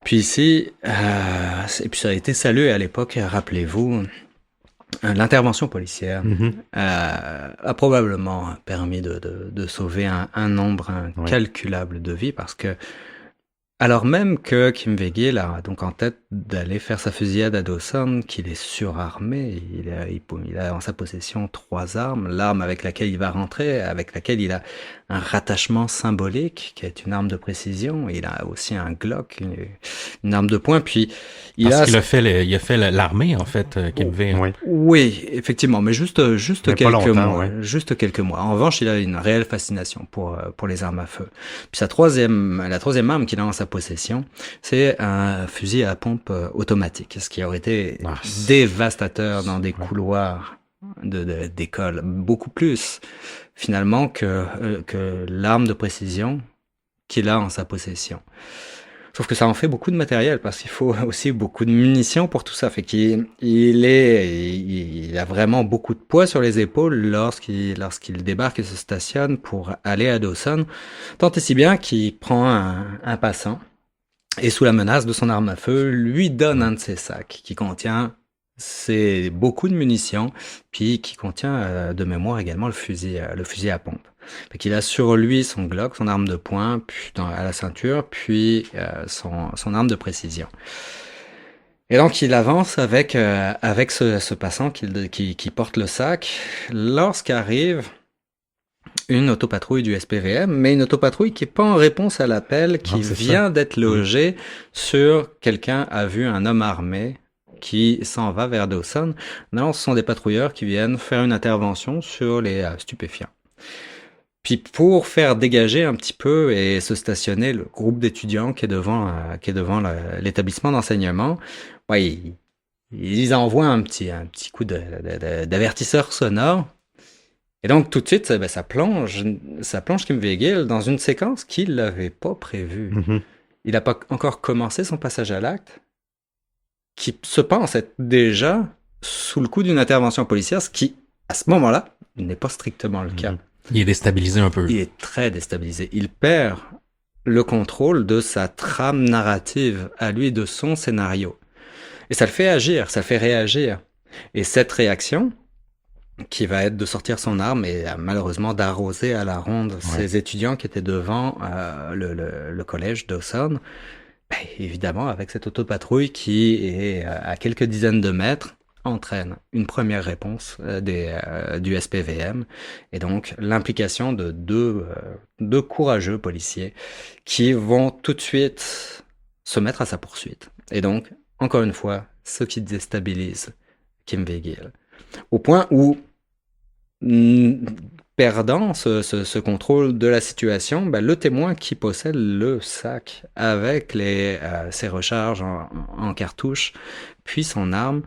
Puis ici, et puis ça a été salué à l'époque, rappelez-vous, l'intervention policière a probablement permis de sauver un nombre incalculable de vies, parce que alors même que Kim Weigel a donc en tête d'aller faire sa fusillade à Dawson, qu'il est surarmé, il a en sa possession 3 armes, l'arme avec laquelle il va rentrer, avec laquelle il a un rattachement symbolique, qui est une arme de précision, il a aussi un Glock, une arme de poing, puis il a fait l'armée, en fait, Kim Weigel. Oui, effectivement, mais juste quelques mois. Ouais. Juste quelques mois. En revanche, il a une réelle fascination pour les armes à feu. Puis la troisième arme qu'il a en sa possession, c'est un fusil à pompe automatique, ce qui aurait été dévastateur dans des couloirs d'école, beaucoup plus finalement que l'arme de précision qu'il a en sa possession. Sauf que ça en fait beaucoup de matériel, parce qu'il faut aussi beaucoup de munitions pour tout ça. Fait qu'il a vraiment beaucoup de poids sur les épaules lorsqu'il débarque et se stationne pour aller à Dawson. Tant et si bien qu'il prend un passant et, sous la menace de son arme à feu, lui donne un de ses sacs qui contient beaucoup de munitions, puis qui contient de mémoire également le fusil à pompe. Fait qu'il a sur lui son Glock, son arme de poing, puis à la ceinture, puis son arme de précision. Et donc il avance avec ce passant qui porte le sac, lorsqu'arrive une autopatrouille du SPVM, mais une autopatrouille qui est pas en réponse à l'appel, qui vient d'être logée sur quelqu'un a vu un homme armé qui s'en va vers Non, ce sont des patrouilleurs qui viennent faire une intervention sur les stupéfiants. Puis pour faire dégager un petit peu et se stationner le groupe d'étudiants qui est devant l'établissement d'enseignement, ouais, ils envoient un petit coup d'avertisseur sonore. Et donc tout de suite, ça plonge Kim Weigel dans une séquence qu'il n'avait pas prévue. Mm-hmm. Il n'a pas encore commencé son passage à l'acte, qui se pense être déjà sous le coup d'une intervention policière, ce qui, à ce moment-là, n'est pas strictement le cas. Il est déstabilisé un peu. Il est très déstabilisé. Il perd le contrôle de sa trame narrative à lui, de son scénario. Et ça le fait agir, ça le fait réagir. Et cette réaction, qui va être de sortir son arme et malheureusement d'arroser à la ronde ces étudiants qui étaient devant le collège Dawson, ben, évidemment, avec cette autopatrouille qui est à quelques dizaines de mètres, entraîne une première réponse du SPVM et donc l'implication de deux courageux policiers qui vont tout de suite se mettre à sa poursuite. Et donc, encore une fois, ce qui déstabilise Kim Weigel. Au point où, perdant ce contrôle de la situation, ben, le témoin qui possède le sac avec ses recharges en cartouches, puis son arme,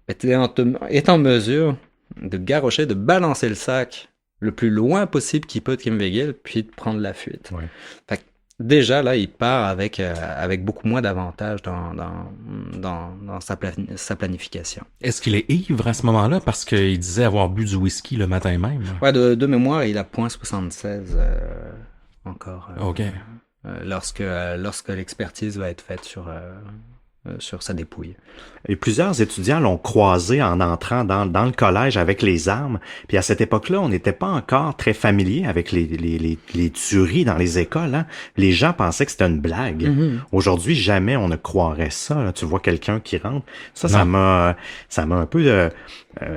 est en mesure de garrocher, de balancer le sac le plus loin possible qu'il peut de Kim Weigel, puis de prendre la fuite. Ouais. Fait que déjà, là, il part avec beaucoup moins d'avantages dans sa planification. Est-ce qu'il est ivre à ce moment-là parce qu'il disait avoir bu du whisky le matin même? Ouais, de mémoire, il a 0.76 encore. OK. Lorsque l'expertise va être faite sur sa dépouille. Et plusieurs étudiants l'ont croisé en entrant dans le collège avec les armes. Puis à cette époque-là, on n'était pas encore très familier avec les tueries dans les écoles. Hein? Les gens pensaient que c'était une blague. Mm-hmm. Aujourd'hui, jamais on ne croirait ça. Là. Tu vois quelqu'un qui rentre. Ça m'a un peu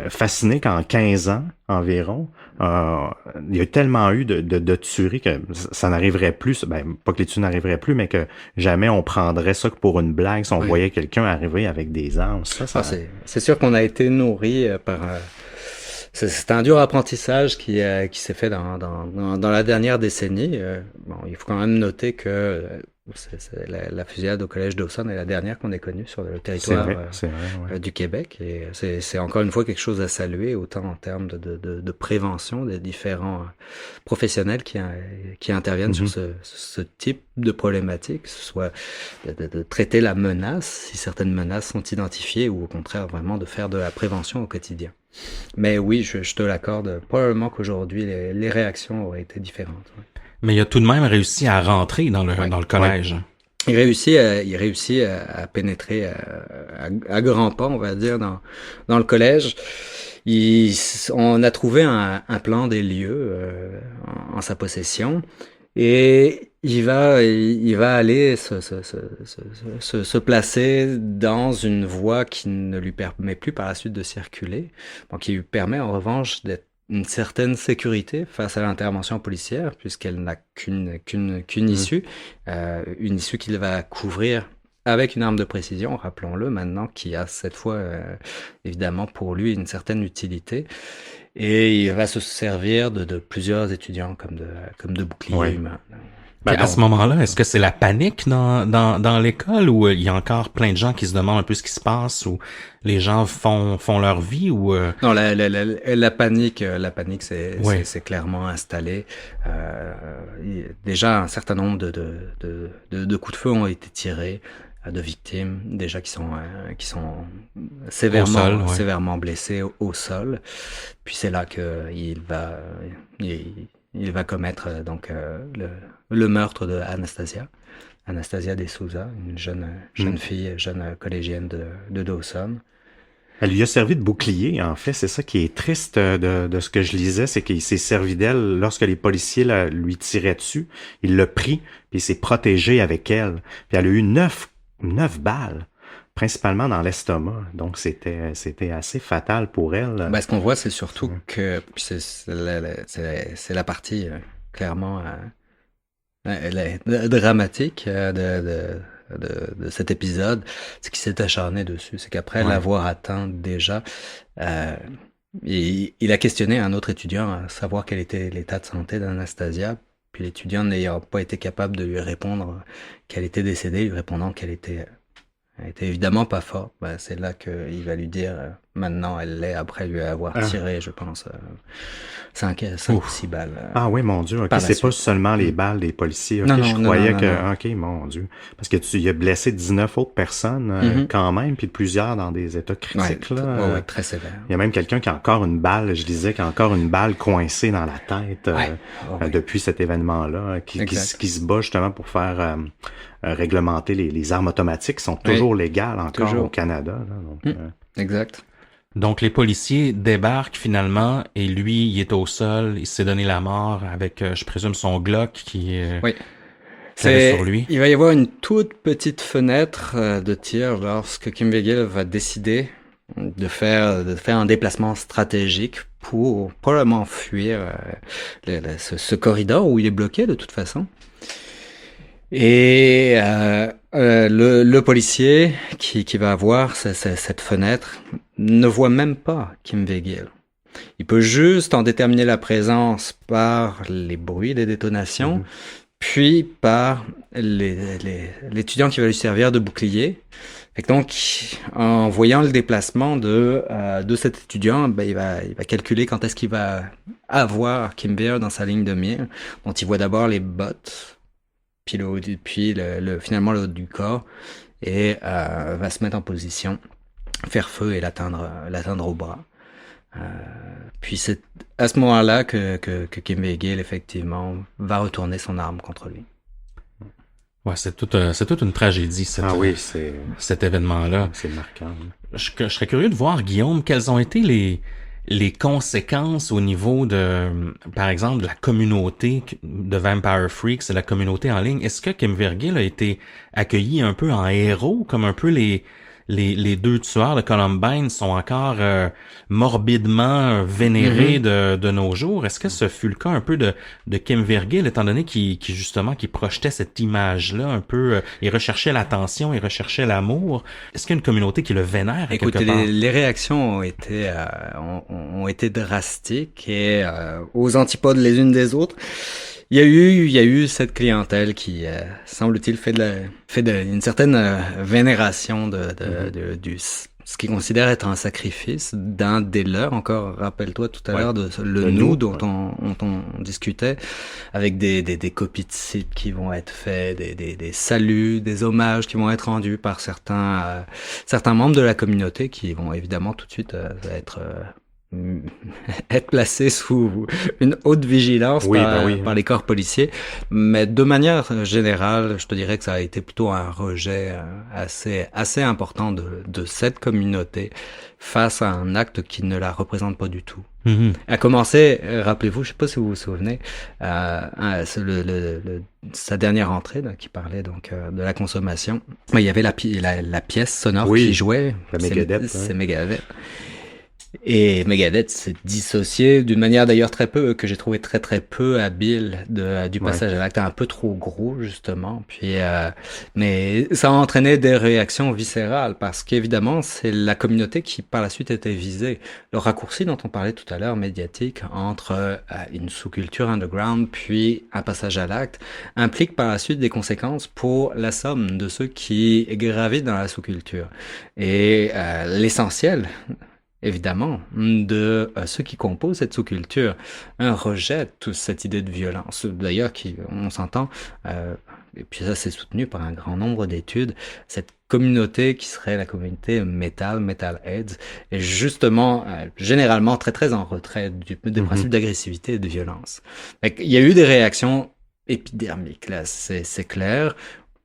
fasciné qu'en 15 ans environ, il y a tellement eu de tueries que ça n'arriverait plus. Ben, pas que les tueries n'arriveraient plus, mais que jamais on prendrait ça que pour une blague si on voyait quelqu'un arriver avec des armes. C'est sûr qu'on a été nourri par... c'est un dur apprentissage qui s'est fait dans la dernière décennie. Bon, il faut quand même noter que la fusillade au collège Dawson est la dernière qu'on ait connue sur le territoire du Québec. Et c'est encore une fois quelque chose à saluer, autant en termes de prévention des différents professionnels qui interviennent sur ce type de problématique, que ce soit de traiter la menace, si certaines menaces sont identifiées, ou au contraire vraiment de faire de la prévention au quotidien. Mais oui, je te l'accorde, probablement qu'aujourd'hui les réactions auraient été différentes. Ouais. Mais il a tout de même réussi à rentrer dans le collège. Ouais. Il réussit à pénétrer à grands pas, on va dire, dans le collège. On a trouvé un plan des lieux en sa possession, et il va aller se placer dans une voie qui ne lui permet plus par la suite de circuler, donc qui lui permet en revanche d'être une certaine sécurité face à l'intervention policière, puisqu'elle n'a qu'une issue, une issue qu'il va couvrir avec une arme de précision, rappelons-le maintenant, qui a cette fois, évidemment, pour lui, une certaine utilité. Et il va se servir de plusieurs étudiants comme de boucliers humains. Ben, à ce moment-là, est-ce que c'est la panique dans l'école, ou il y a encore plein de gens qui se demandent un peu ce qui se passe, ou les gens font leur vie, ou Non, la panique c'est clairement installé. Déjà un certain nombre de coups de feu ont été tirés, de victimes déjà qui sont sévèrement blessés au sol. Puis c'est là que il va commettre donc le meurtre de Anastasia De Souza, une jeune fille, jeune collégienne de Dawson. Elle lui a servi de bouclier, en fait. C'est ça qui est triste de ce que je lisais, c'est qu'il s'est servi d'elle lorsque les policiers lui tiraient dessus. Il l'a pris, puis il s'est protégé avec elle. Puis elle a eu 9 balles, principalement dans l'estomac. Donc c'était assez fatal pour elle. Ben, ce qu'on voit, c'est surtout que c'est la partie clairement dramatique de cet épisode, c'est qu'il s'est acharné dessus. C'est qu'après l'avoir atteint déjà, il a questionné un autre étudiant à savoir quel était l'état de santé d'Anastasia. Puis l'étudiant n'ayant pas été capable de lui répondre qu'elle était décédée, lui répondant qu'elle était évidemment pas forte, c'est là qu'il va lui dire maintenant elle l'est, après lui avoir tiré, je pense, 5 ou 6 balles. Ah oui, mon Dieu, ok, c'est pas seulement les balles des policiers. Ok, non, je croyais que... non. Ok, mon Dieu. Parce que il a blessé 19 autres personnes quand même, puis plusieurs dans des états critiques. Ouais, très sévère. Il y a même quelqu'un qui a encore une balle, je disais, qui a encore une balle coincée dans la tête depuis cet événement-là, qui se bat justement pour faire... réglementer les armes automatiques qui sont toujours légales encore au Canada. Là, donc, Exact. Donc, les policiers débarquent finalement et lui, il est au sol, il s'est donné la mort avec, je présume, son Glock qui est sur lui. Il va y avoir une toute petite fenêtre de tir lorsque Kim Weigel va décider de faire un déplacement stratégique pour probablement fuir ce corridor où il est bloqué de toute façon. Et le policier qui va avoir cette fenêtre ne voit même pas Kim Weigel. Il peut juste en déterminer la présence par les bruits des détonations, puis par l'étudiant qui va lui servir de bouclier. Et donc, en voyant le déplacement de cet étudiant, il va calculer quand est-ce qu'il va avoir Kim Weigel dans sa ligne de mire. Donc, il voit d'abord les bottes, puis finalement le haut du corps, et va se mettre en position, faire feu et l'atteindre au bras. Puis c'est à ce moment-là que Kim Weigel effectivement va retourner son arme contre lui. Ouais, c'est toute une tragédie cet événement-là. C'est marquant. Je serais curieux de voir, Guillaume, quelles ont été les conséquences au niveau de, par exemple, de la communauté de Vampire Freaks, de la communauté en ligne. Est-ce que Kim Weigel a été accueilli un peu en héros, comme un peu les deux tueurs de Columbine sont encore morbidement vénérés de nos jours? Est-ce que ce fut le cas un peu de Kim Weigel, étant donné qu'il projetait cette image-là un peu, il recherchait l'attention, il recherchait l'amour? Est-ce qu'il y a une communauté qui le vénère à quelque part? Les réactions ont été drastiques et aux antipodes les unes des autres. Il y a eu cette clientèle qui, semble-t-il, fait une certaine vénération du ce qu'ils considèrent être un sacrifice d'un des leurs. Encore, rappelle-toi tout à l'heure de le nous dont on discutait, avec des copies de sites qui vont être faits, des saluts, des hommages qui vont être rendus par certains membres de la communauté qui vont évidemment tout de suite être placé sous une haute vigilance par les corps policiers, mais de manière générale, je te dirais que ça a été plutôt un rejet assez important de cette communauté face à un acte qui ne la représente pas du tout. À commencer, rappelez-vous, je sais pas si vous vous souvenez, sa dernière entrée là, qui parlait donc de la consommation. Il y avait la pièce sonore qui jouait, c'est Megadeth. Et Megadeth s'est dissocié d'une manière d'ailleurs que j'ai trouvé très très peu habile du passage à l'acte, un peu trop gros justement. Puis mais ça a entraîné des réactions viscérales parce qu'évidemment c'est la communauté qui par la suite était visée. Le raccourci dont on parlait tout à l'heure médiatique entre une sous-culture underground puis un passage à l'acte implique par la suite des conséquences pour la somme de ceux qui gravitent dans la sous-culture. Et l'essentiel évidemment, de ceux qui composent cette sous-culture, rejettent toute cette idée de violence. D'ailleurs, on s'entend, et puis ça c'est soutenu par un grand nombre d'études, cette communauté qui serait la communauté Metalheads, est justement, généralement très très en retrait des principes d'agressivité et de violence. Il y a eu des réactions épidermiques, là, c'est clair,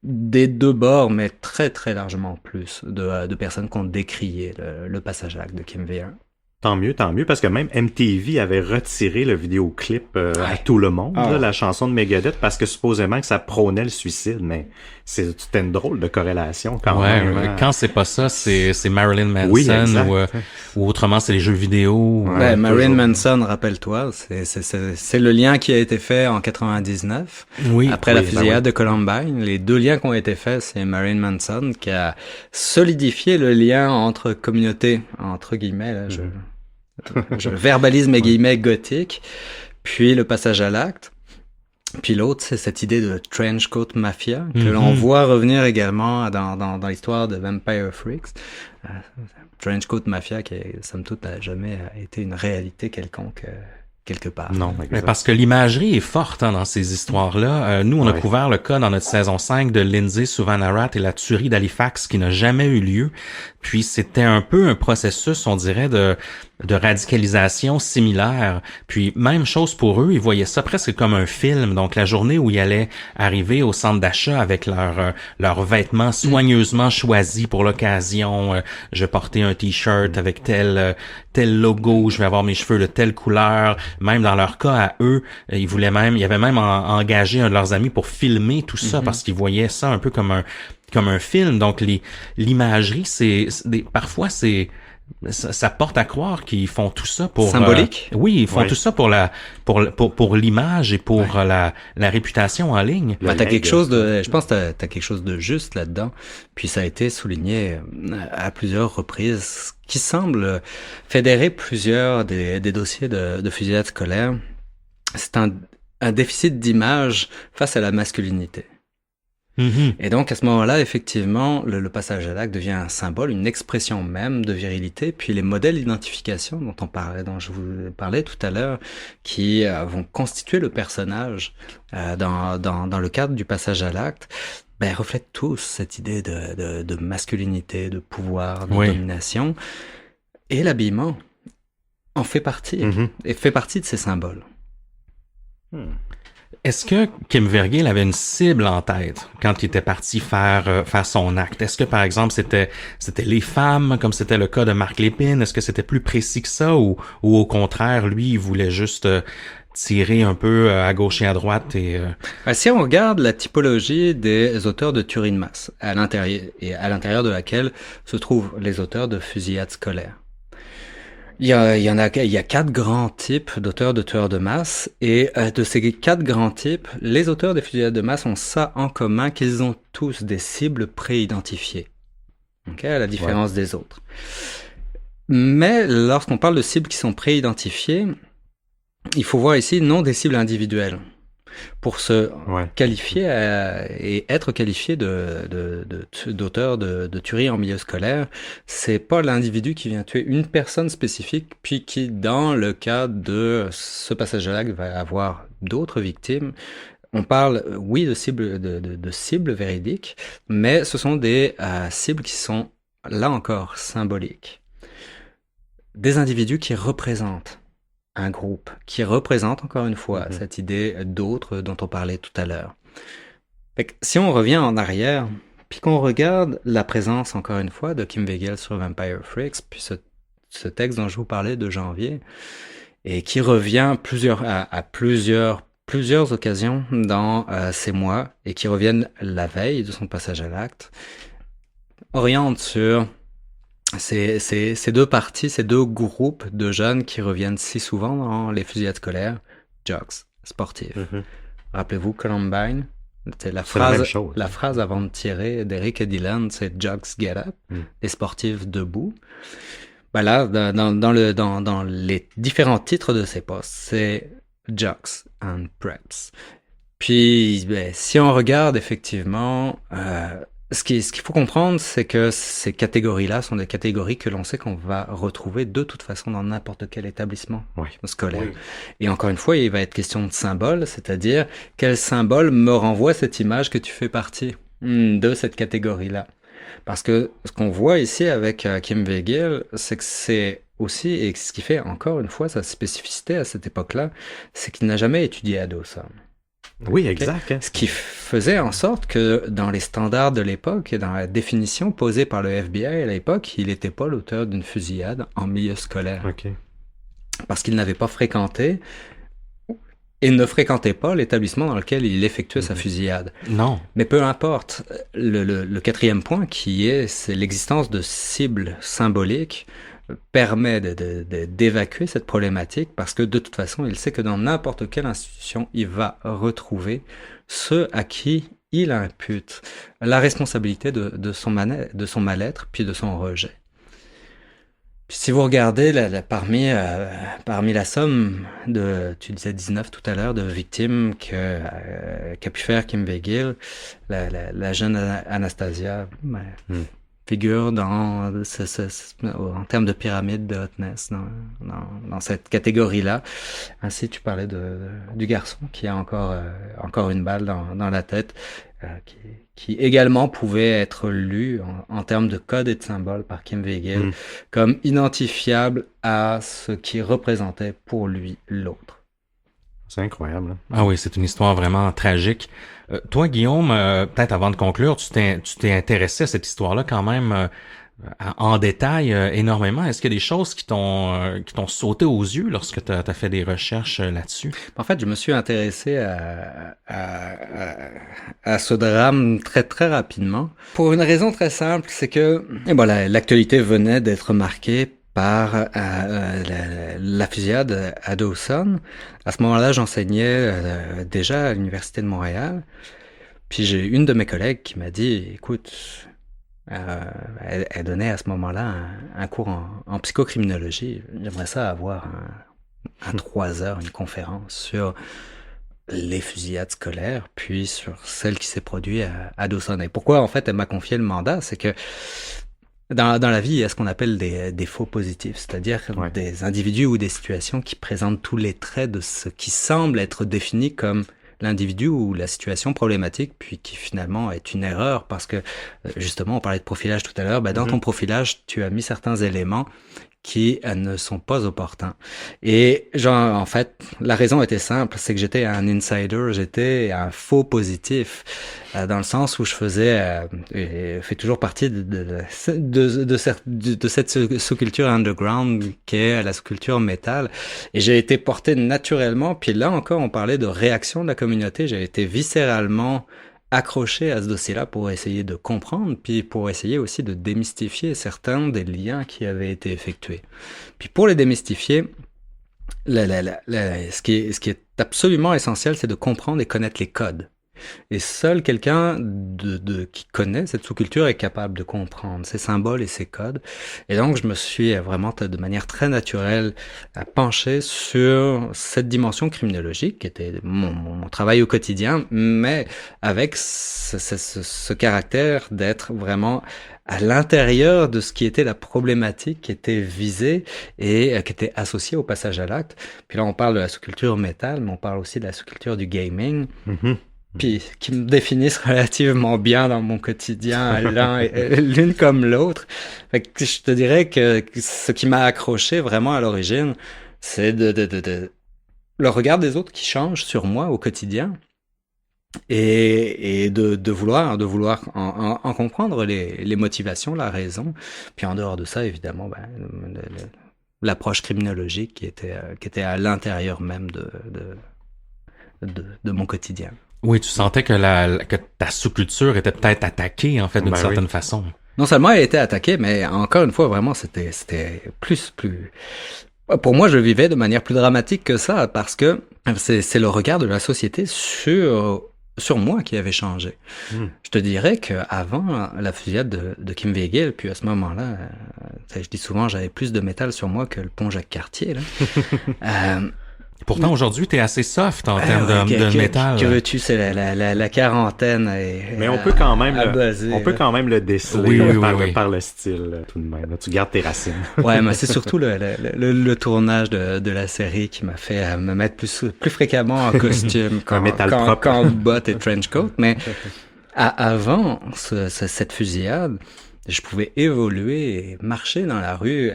des deux bords, mais très très largement plus de personnes qui ont décrié le passage à l'acte de Kim Weigel. Tant mieux, parce que même MTV avait retiré le vidéoclip à tout le monde, la chanson de Megadeth, parce que supposément que ça prônait le suicide, mais c'était une drôle de corrélation quand même. Quand c'est pas ça, c'est Marilyn Manson ou autrement c'est les jeux vidéo. Marilyn Manson, rappelle-toi, c'est le lien qui a été fait en 99, après la fusillade de Columbine. Les deux liens qui ont été faits, c'est Marilyn Manson qui a solidifié le lien entre communautés, entre guillemets, là, je verbalise mes guillemets gothique, puis le passage à l'acte. Puis l'autre, c'est cette idée de trench coat mafia que l'on voit revenir également dans l'histoire de Vampire Freaks. Trench coat mafia qui, somme toute, n'a jamais été une réalité quelconque quelque part. Non, mais parce que l'imagerie est forte dans ces histoires-là. Nous, on a couvert le cas dans notre saison 5 de Lindsay Suvanarat et la tuerie d'Halifax qui n'a jamais eu lieu. Puis c'était un peu un processus, on dirait, de radicalisation similaire. Puis même chose pour eux, ils voyaient ça presque comme un film. Donc la journée où ils allaient arriver au centre d'achat avec leurs vêtements soigneusement choisis pour l'occasion. Je portais un t-shirt avec tel logo, je vais avoir mes cheveux de telle couleur. Même dans leur cas à eux, ils avaient même engagé un de leurs amis pour filmer tout ça parce qu'ils voyaient ça un peu comme un film. Donc l'imagerie, parfois ça porte à croire qu'ils font tout ça pour symbolique. Oui, ils font tout ça pour l'image et pour la réputation en ligne. T'as quelque chose je pense que t'as quelque chose de juste là-dedans. Puis ça a été souligné à plusieurs reprises, qui semble fédérer plusieurs des dossiers de fusillade scolaire. C'est un déficit d'image face à la masculinité. Et donc, à ce moment-là, effectivement, le passage à l'acte devient un symbole, une expression même de virilité. Puis les modèles d'identification dont je vous parlais tout à l'heure, qui vont constituer le personnage dans le cadre du passage à l'acte, reflètent tous cette idée de masculinité, de pouvoir, de domination. Et l'habillement en fait partie, et fait partie de ces symboles. Est-ce que Kim Vergil avait une cible en tête quand il était parti faire son acte? Est-ce que, par exemple, c'était les femmes, comme c'était le cas de Marc Lépine? Est-ce que c'était plus précis que ça ou au contraire, lui, il voulait juste tirer un peu à gauche et à droite Si on regarde la typologie des auteurs de tuerie de masse, à l'intérieur de laquelle se trouvent les auteurs de fusillades scolaires. Il y a 4 grands types d'auteurs de tueurs de masse, et de ces 4 grands types, les auteurs des fusillades de masse ont ça en commun, qu'ils ont tous des cibles préidentifiées, à la différence des autres. Mais lorsqu'on parle de cibles qui sont préidentifiées, il faut voir ici non des cibles individuelles. Pour se qualifier et être qualifié d'auteur de tuerie en milieu scolaire, c'est pas l'individu qui vient tuer une personne spécifique, puis qui, dans le cas de ce passage à l'acte, va avoir d'autres victimes. On parle, oui, de cibles véridiques, mais ce sont des cibles qui sont, là encore, symboliques. Des individus qui représentent un groupe, qui représente encore une fois cette idée d'autre dont on parlait tout à l'heure. Si on revient en arrière, puis qu'on regarde la présence, encore une fois, de Kim Vergil sur Vampire Freaks, puis ce texte dont je vous parlais de janvier, et qui revient à plusieurs occasions dans ces mois, et qui reviennent la veille de son passage à l'acte, oriente sur ces deux parties, ces deux groupes de jeunes qui reviennent si souvent dans les fusillades scolaires, jocks, sportifs. Rappelez-vous Columbine, c'est la phrase avant de tirer d'Eric et Dylan, c'est jocks get up, les sportifs debout. Là, dans les différents titres de ces postes, c'est jocks and preps. Puis, si on regarde effectivement, ce qu'il faut comprendre, c'est que ces catégories-là sont des catégories que l'on sait qu'on va retrouver de toute façon dans n'importe quel établissement scolaire. Et encore une fois, il va être question de symbole, c'est-à-dire quel symbole me renvoie cette image que tu fais partie de cette catégorie-là. Parce que ce qu'on voit ici avec Kim Vergil, c'est que c'est aussi, et ce qui fait encore une fois sa spécificité à cette époque-là, c'est qu'il n'a jamais étudié à Dawson. Oui, exact. Ce qui faisait en sorte que dans les standards de l'époque et dans la définition posée par le FBI à l'époque, il n'était pas l'auteur d'une fusillade en milieu scolaire. Parce qu'il n'avait pas fréquenté et ne fréquentait pas l'établissement dans lequel il effectuait sa fusillade. Non. Mais peu importe. Le quatrième point c'est l'existence de cibles symboliques permet d'évacuer cette problématique parce que de toute façon, il sait que dans n'importe quelle institution, il va retrouver ceux à qui il impute la responsabilité de son mal-être puis de son rejet. Puis si vous regardez parmi la somme de, tu disais 19 tout à l'heure, de victimes qu'a pu faire Kim Veigiel, la jeune Anastasia figure en termes de pyramide de hotness dans cette catégorie-là. Ainsi, tu parlais du garçon qui a encore une balle dans la tête, qui également pouvait être lu en termes de code et de symboles par Kim Veigiel comme identifiable à ce qui représentait pour lui l'autre. C'est incroyable. Hein? Ah oui, c'est une histoire vraiment tragique. Toi, Guillaume, peut-être avant de conclure, tu t'es intéressé à cette histoire-là quand même en détail énormément. Est-ce qu'il y a des choses qui t'ont sauté aux yeux lorsque tu as fait des recherches là-dessus? En fait, je me suis intéressé à ce drame très très rapidement pour une raison très simple, c'est que l'actualité venait d'être marquée par la fusillade à Dawson. À ce moment-là, j'enseignais déjà à l'Université de Montréal. Puis j'ai une de mes collègues qui m'a dit, écoute, elle donnait à ce moment-là un cours en psychocriminologie. J'aimerais ça avoir un 3 heures, une conférence sur les fusillades scolaires, puis sur celle qui s'est produite à Dawson. Et pourquoi, en fait, elle m'a confié le mandat, c'est que dans la vie, il y a ce qu'on appelle des faux positifs, c'est-à-dire des individus ou des situations qui présentent tous les traits de ce qui semble être défini comme l'individu ou la situation problématique, puis qui finalement est une erreur parce que, justement, on parlait de profilage tout à l'heure, dans ton profilage, tu as mis certains éléments qui ne sont pas opportuns. Et en fait, la raison était simple, c'est que j'étais un insider, j'étais un faux positif, dans le sens où je fais toujours partie de cette sous-culture underground qui est la sous-culture métal. Et j'ai été porté naturellement, puis là encore, on parlait de réaction de la communauté, j'ai été viscéralement accroché à ce dossier-là pour essayer de comprendre, puis pour essayer aussi de démystifier certains des liens qui avaient été effectués. Puis pour les démystifier, ce qui est absolument essentiel, c'est de comprendre et connaître les codes. Et seul quelqu'un qui connaît cette sous-culture est capable de comprendre ces symboles et ces codes. Et donc, je me suis vraiment, de manière très naturelle, penché sur cette dimension criminologique qui était mon travail au quotidien, mais avec ce caractère d'être vraiment à l'intérieur de ce qui était la problématique qui était visée et qui était associée au passage à l'acte. Puis là, on parle de la sous-culture métal, mais on parle aussi de la sous-culture du gaming. Puis qui me définissent relativement bien dans mon quotidien, l'une comme l'autre. Fait que je te dirais que ce qui m'a accroché vraiment à l'origine, c'est le regard des autres qui change sur moi au quotidien et de vouloir en comprendre les motivations, la raison. Puis en dehors de ça, évidemment, l'approche criminologique qui était à l'intérieur même de mon quotidien. Oui, tu sentais que ta sous-culture était peut-être attaquée, en fait, d'une certaine façon. Non seulement elle était attaquée, mais encore une fois, vraiment, c'était plus... Pour moi, je le vivais de manière plus dramatique que ça, parce que c'est le regard de la société sur moi qui avait changé. Je te dirais qu'avant la fusillade de Kim Veigiel, puis à ce moment-là, je dis souvent, j'avais plus de métal sur moi que le pont Jacques-Cartier, là. Pourtant, aujourd'hui, t'es assez soft en termes de métal. Que veux-tu, c'est la quarantaine. Mais on peut quand même le déceler par le style, tout de même. Tu gardes tes racines. Ouais, mais c'est surtout le tournage de la série qui m'a fait me mettre plus fréquemment en costume qu'en bottes et trench coat. Mais avant cette fusillade, je pouvais évoluer et marcher dans la rue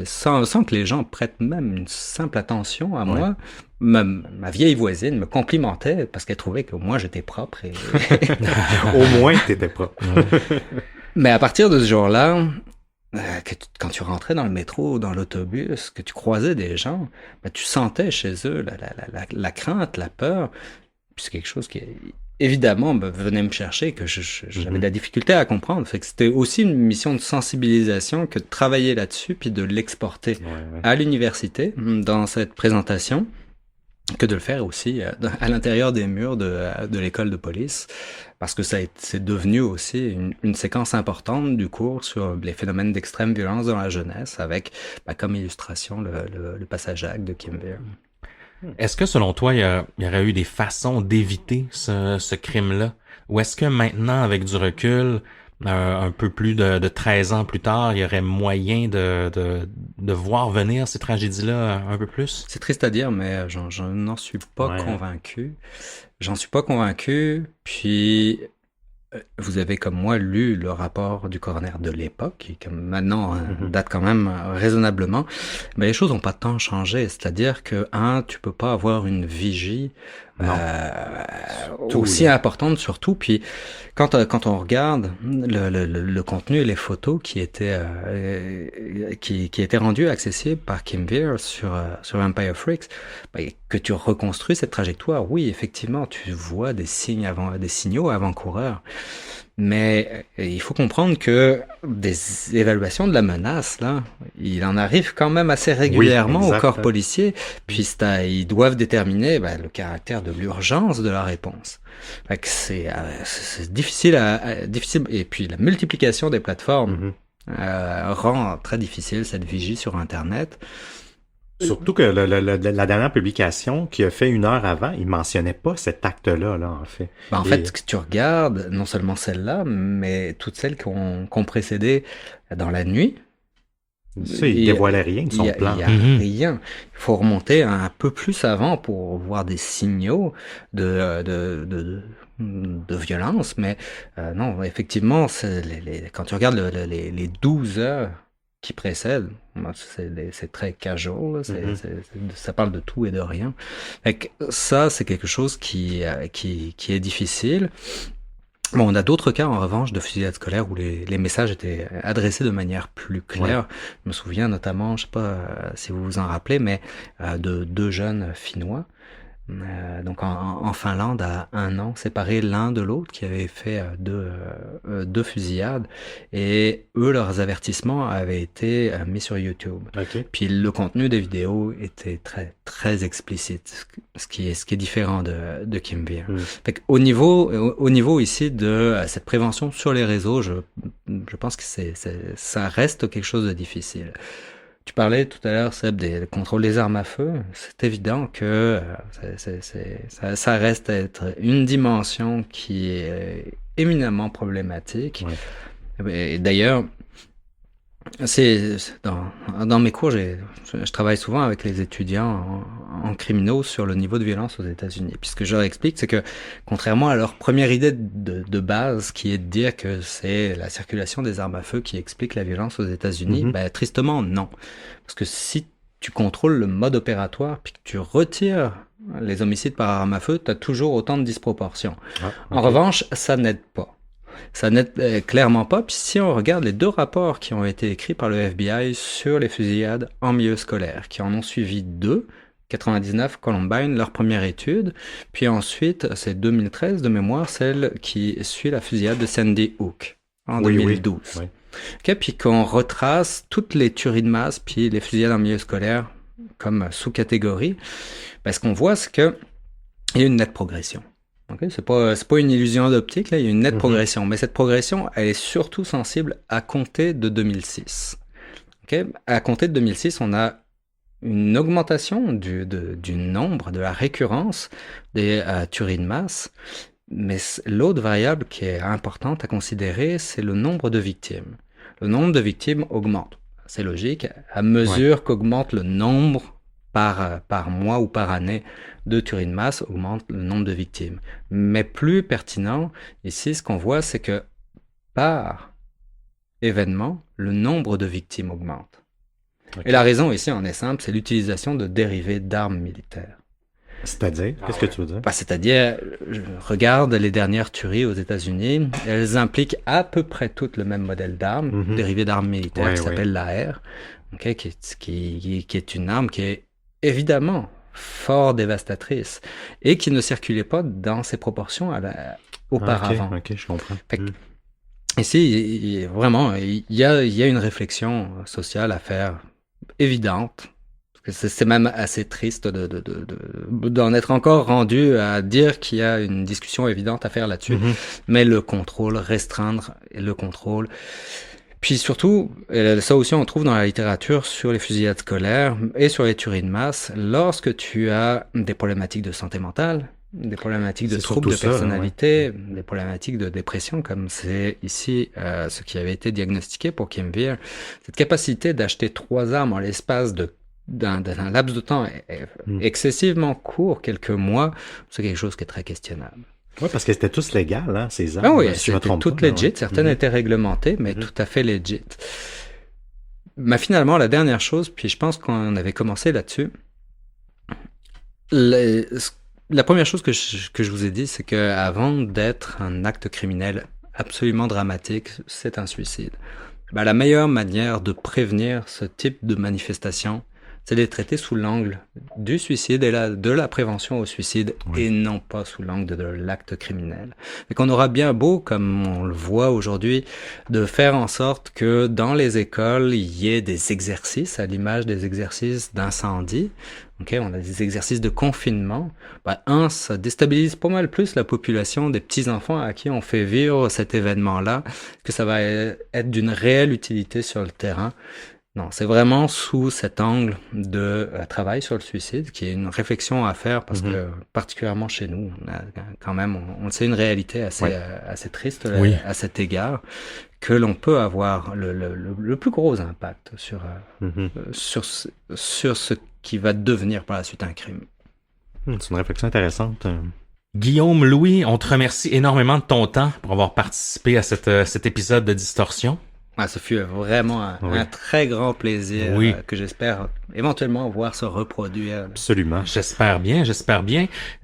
sans que les gens prêtent même une simple attention à moi. Ma vieille voisine me complimentait parce qu'elle trouvait que moi j'étais propre. Au moins t'étais propre. Mais à partir de ce jour-là, quand tu rentrais dans le métro ou dans l'autobus, que tu croisais des gens, tu sentais chez eux la crainte, la peur. Puis c'est quelque chose qui évidemment venait me chercher, que j'avais de la difficulté à comprendre. Fait que c'était aussi une mission de sensibilisation que de travailler là-dessus puis de l'exporter à l'université dans cette présentation. que de le faire aussi à l'intérieur des murs de l'école de police, parce que c'est devenu aussi une séquence importante du cours sur les phénomènes d'extrême violence dans la jeunesse, avec comme illustration le passage à l'acte de Kim Weir. Est-ce que selon toi, il y aurait eu des façons d'éviter ce crime-là? Ou est-ce que maintenant, avec du recul, un peu plus de 13 ans plus tard, il y aurait moyen de voir venir ces tragédies-là un peu plus? C'est triste à dire, mais je n'en suis pas convaincu. J'en suis pas convaincu, puis vous avez comme moi lu le rapport du coroner de l'époque, qui comme maintenant date quand même raisonnablement, mais les choses n'ont pas tant changé. C'est-à-dire que, tu peux pas avoir une vigie aussi importante surtout. Puis quand on regarde le contenu et les photos qui étaient rendus accessibles par Kim Weir sur Empire Freaks, que tu reconstruis cette trajectoire, oui, effectivement, tu vois des signaux avant-coureurs. Mais il faut comprendre que des évaluations de la menace, là, il en arrive quand même assez régulièrement au corps policier, puis ils doivent déterminer le caractère de l'urgence de la réponse. Fait que c'est difficile difficile, et puis la multiplication des plateformes rend très difficile cette vigie sur Internet. Surtout que la dernière publication qui a fait 1 heure avant, il mentionnait pas cet acte-là, en fait. En fait, tu regardes non seulement celle-là, mais toutes celles qui ont précédé dans la nuit. Il dévoilait rien de son plan. Il y a rien. Il faut remonter un peu plus avant pour voir des signaux de violence, mais non, effectivement, quand tu regardes les 12 heures qui précèdent, c'est très casual, ça parle de tout et de rien. Fait que ça, c'est quelque chose qui est difficile. Bon, on a d'autres cas, en revanche, de fusillade scolaire où les messages étaient adressés de manière plus claire. Ouais. Je me souviens notamment, je sais pas si vous vous en rappelez, mais de 2 jeunes Finnois, donc en Finlande, à 1 an, séparés l'un de l'autre, qui avaient fait 2 fusillades, et eux, leurs avertissements avaient été mis sur YouTube. Okay. Puis le contenu des vidéos était très très explicite, ce qui est différent de Kim Weir. Fait qu'au niveau ici de cette prévention sur les réseaux, je pense que ça reste quelque chose de difficile. Tu parlais tout à l'heure, Seb, des contrôles des armes à feu. C'est évident que ça reste être une dimension qui est éminemment problématique. Ouais. Et d'ailleurs, dans mes cours, je travaille souvent avec les étudiants en criminaux sur le niveau de violence aux États-Unis. Puis ce que je leur explique, c'est que contrairement à leur première idée de base, qui est de dire que c'est la circulation des armes à feu qui explique la violence aux États-Unis, tristement non. Parce que si tu contrôles le mode opératoire puis que tu retires les homicides par arme à feu, tu as toujours autant de disproportions. En revanche, ça n'aide pas. Ça n'aide clairement pas. Puis si on regarde les 2 rapports qui ont été écrits par le FBI sur les fusillades en milieu scolaire, qui en ont suivi 2, 99 Columbine, leur première étude, puis ensuite, c'est 2013 de mémoire, celle qui suit la fusillade de Sandy Hook en 2012. Oui. Okay, puis qu'on retrace toutes les tueries de masse, puis les fusillades en milieu scolaire comme sous-catégorie, ce qu'on voit, c'est qu'il y a une nette progression. Okay, c'est pas une illusion d'optique, là, il y a une nette progression. Mais cette progression, elle est surtout sensible à compter de 2006. Okay? À compter de 2006, on a une augmentation du nombre, de la récurrence des tueries de masse. Mais l'autre variable qui est importante à considérer, c'est le nombre de victimes. Le nombre de victimes augmente. C'est logique. À mesure qu'augmente le nombre par mois ou par année de tueries de masse, augmente le nombre de victimes. Mais plus pertinent, ici, ce qu'on voit, c'est que par événement, le nombre de victimes augmente. Okay. Et la raison ici, en est simple, c'est l'utilisation de dérivés d'armes militaires. C'est-à-dire? Qu'est-ce que tu veux dire? C'est-à-dire, je regarde les dernières tueries aux États-Unis, elles impliquent à peu près toutes le même modèle d'armes, dérivé d'armes militaires, qui s'appelle l'AR, okay, qui est une arme qui est évidemment fort dévastatrice et qui ne circulait pas dans ces proportions auparavant. Ok, je comprends. Ici, vraiment, il y a une réflexion sociale à faire évidente. C'est même assez triste d'en être encore rendu à dire qu'il y a une discussion évidente à faire là-dessus. Mais le contrôle, restreindre le contrôle. Puis surtout, ça aussi on trouve dans la littérature sur les fusillades scolaires et sur les tueries de masse, lorsque tu as des problématiques de santé mentale, des problématiques de troubles de personnalité, des problématiques de dépression, comme c'est ici ce qui avait été diagnostiqué pour Kim Veer. Cette capacité d'acheter 3 armes en l'espace d'un laps de temps excessivement court, quelques mois, c'est quelque chose qui est très questionnable. Oui, parce que c'était tous légal, hein, ces armes. Oui, c'était toutes legit. Certaines étaient réglementées, mais tout à fait legit. Mais finalement, la dernière chose, puis je pense qu'on avait commencé là-dessus, la première chose que je vous ai dit, c'est que avant d'être un acte criminel absolument dramatique, c'est un suicide. La meilleure manière de prévenir ce type de manifestation, c'est de les traiter sous l'angle du suicide et de la prévention au suicide, et non pas sous l'angle de l'acte criminel. Et qu'on aura bien beau, comme on le voit aujourd'hui, de faire en sorte que dans les écoles, il y ait des exercices, à l'image des exercices d'incendie. On a des exercices de confinement. Ça déstabilise pas mal plus la population des petits-enfants à qui on fait vivre cet événement-là, que ça va être d'une réelle utilité sur le terrain. Non, c'est vraiment sous cet angle de travail sur le suicide, qui est une réflexion à faire, parce que particulièrement chez nous, on a quand même, on le sait, une réalité assez triste à cet égard, que l'on peut avoir le plus gros impact sur ce qui va devenir par la suite un crime. C'est une réflexion intéressante. Guillaume Louis, on te remercie énormément de ton temps pour avoir participé à cet épisode de Distorsion. Ce fut vraiment un très grand plaisir que j'espère éventuellement voir se reproduire. Absolument. J'espère bien.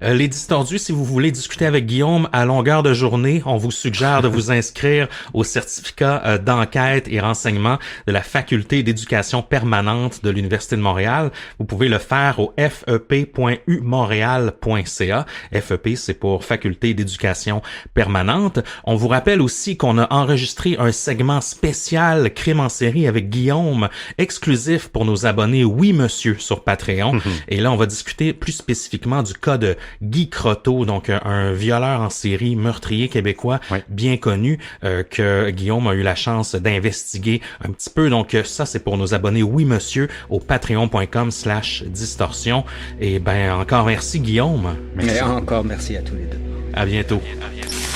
Les Distordus, si vous voulez discuter avec Guillaume à longueur de journée, on vous suggère de vous inscrire au certificat d'enquête et renseignement de la Faculté d'éducation permanente de l'Université de Montréal. Vous pouvez le faire au fep.umontréal.ca. FEP, c'est pour Faculté d'éducation permanente. On vous rappelle aussi qu'on a enregistré un segment spécial crime en série avec Guillaume, exclusif pour nos abonnés Oui Monsieur sur Patreon. Et là, on va discuter plus spécifiquement du cas de Guy Croteau, donc un violeur en série, meurtrier québécois bien connu, que Guillaume a eu la chance d'investiguer un petit peu. Donc ça, c'est pour nos abonnés Oui Monsieur au patreon.com/distorsion. Et encore merci Guillaume. Merci. Et encore merci à tous les deux. À bientôt. À bientôt.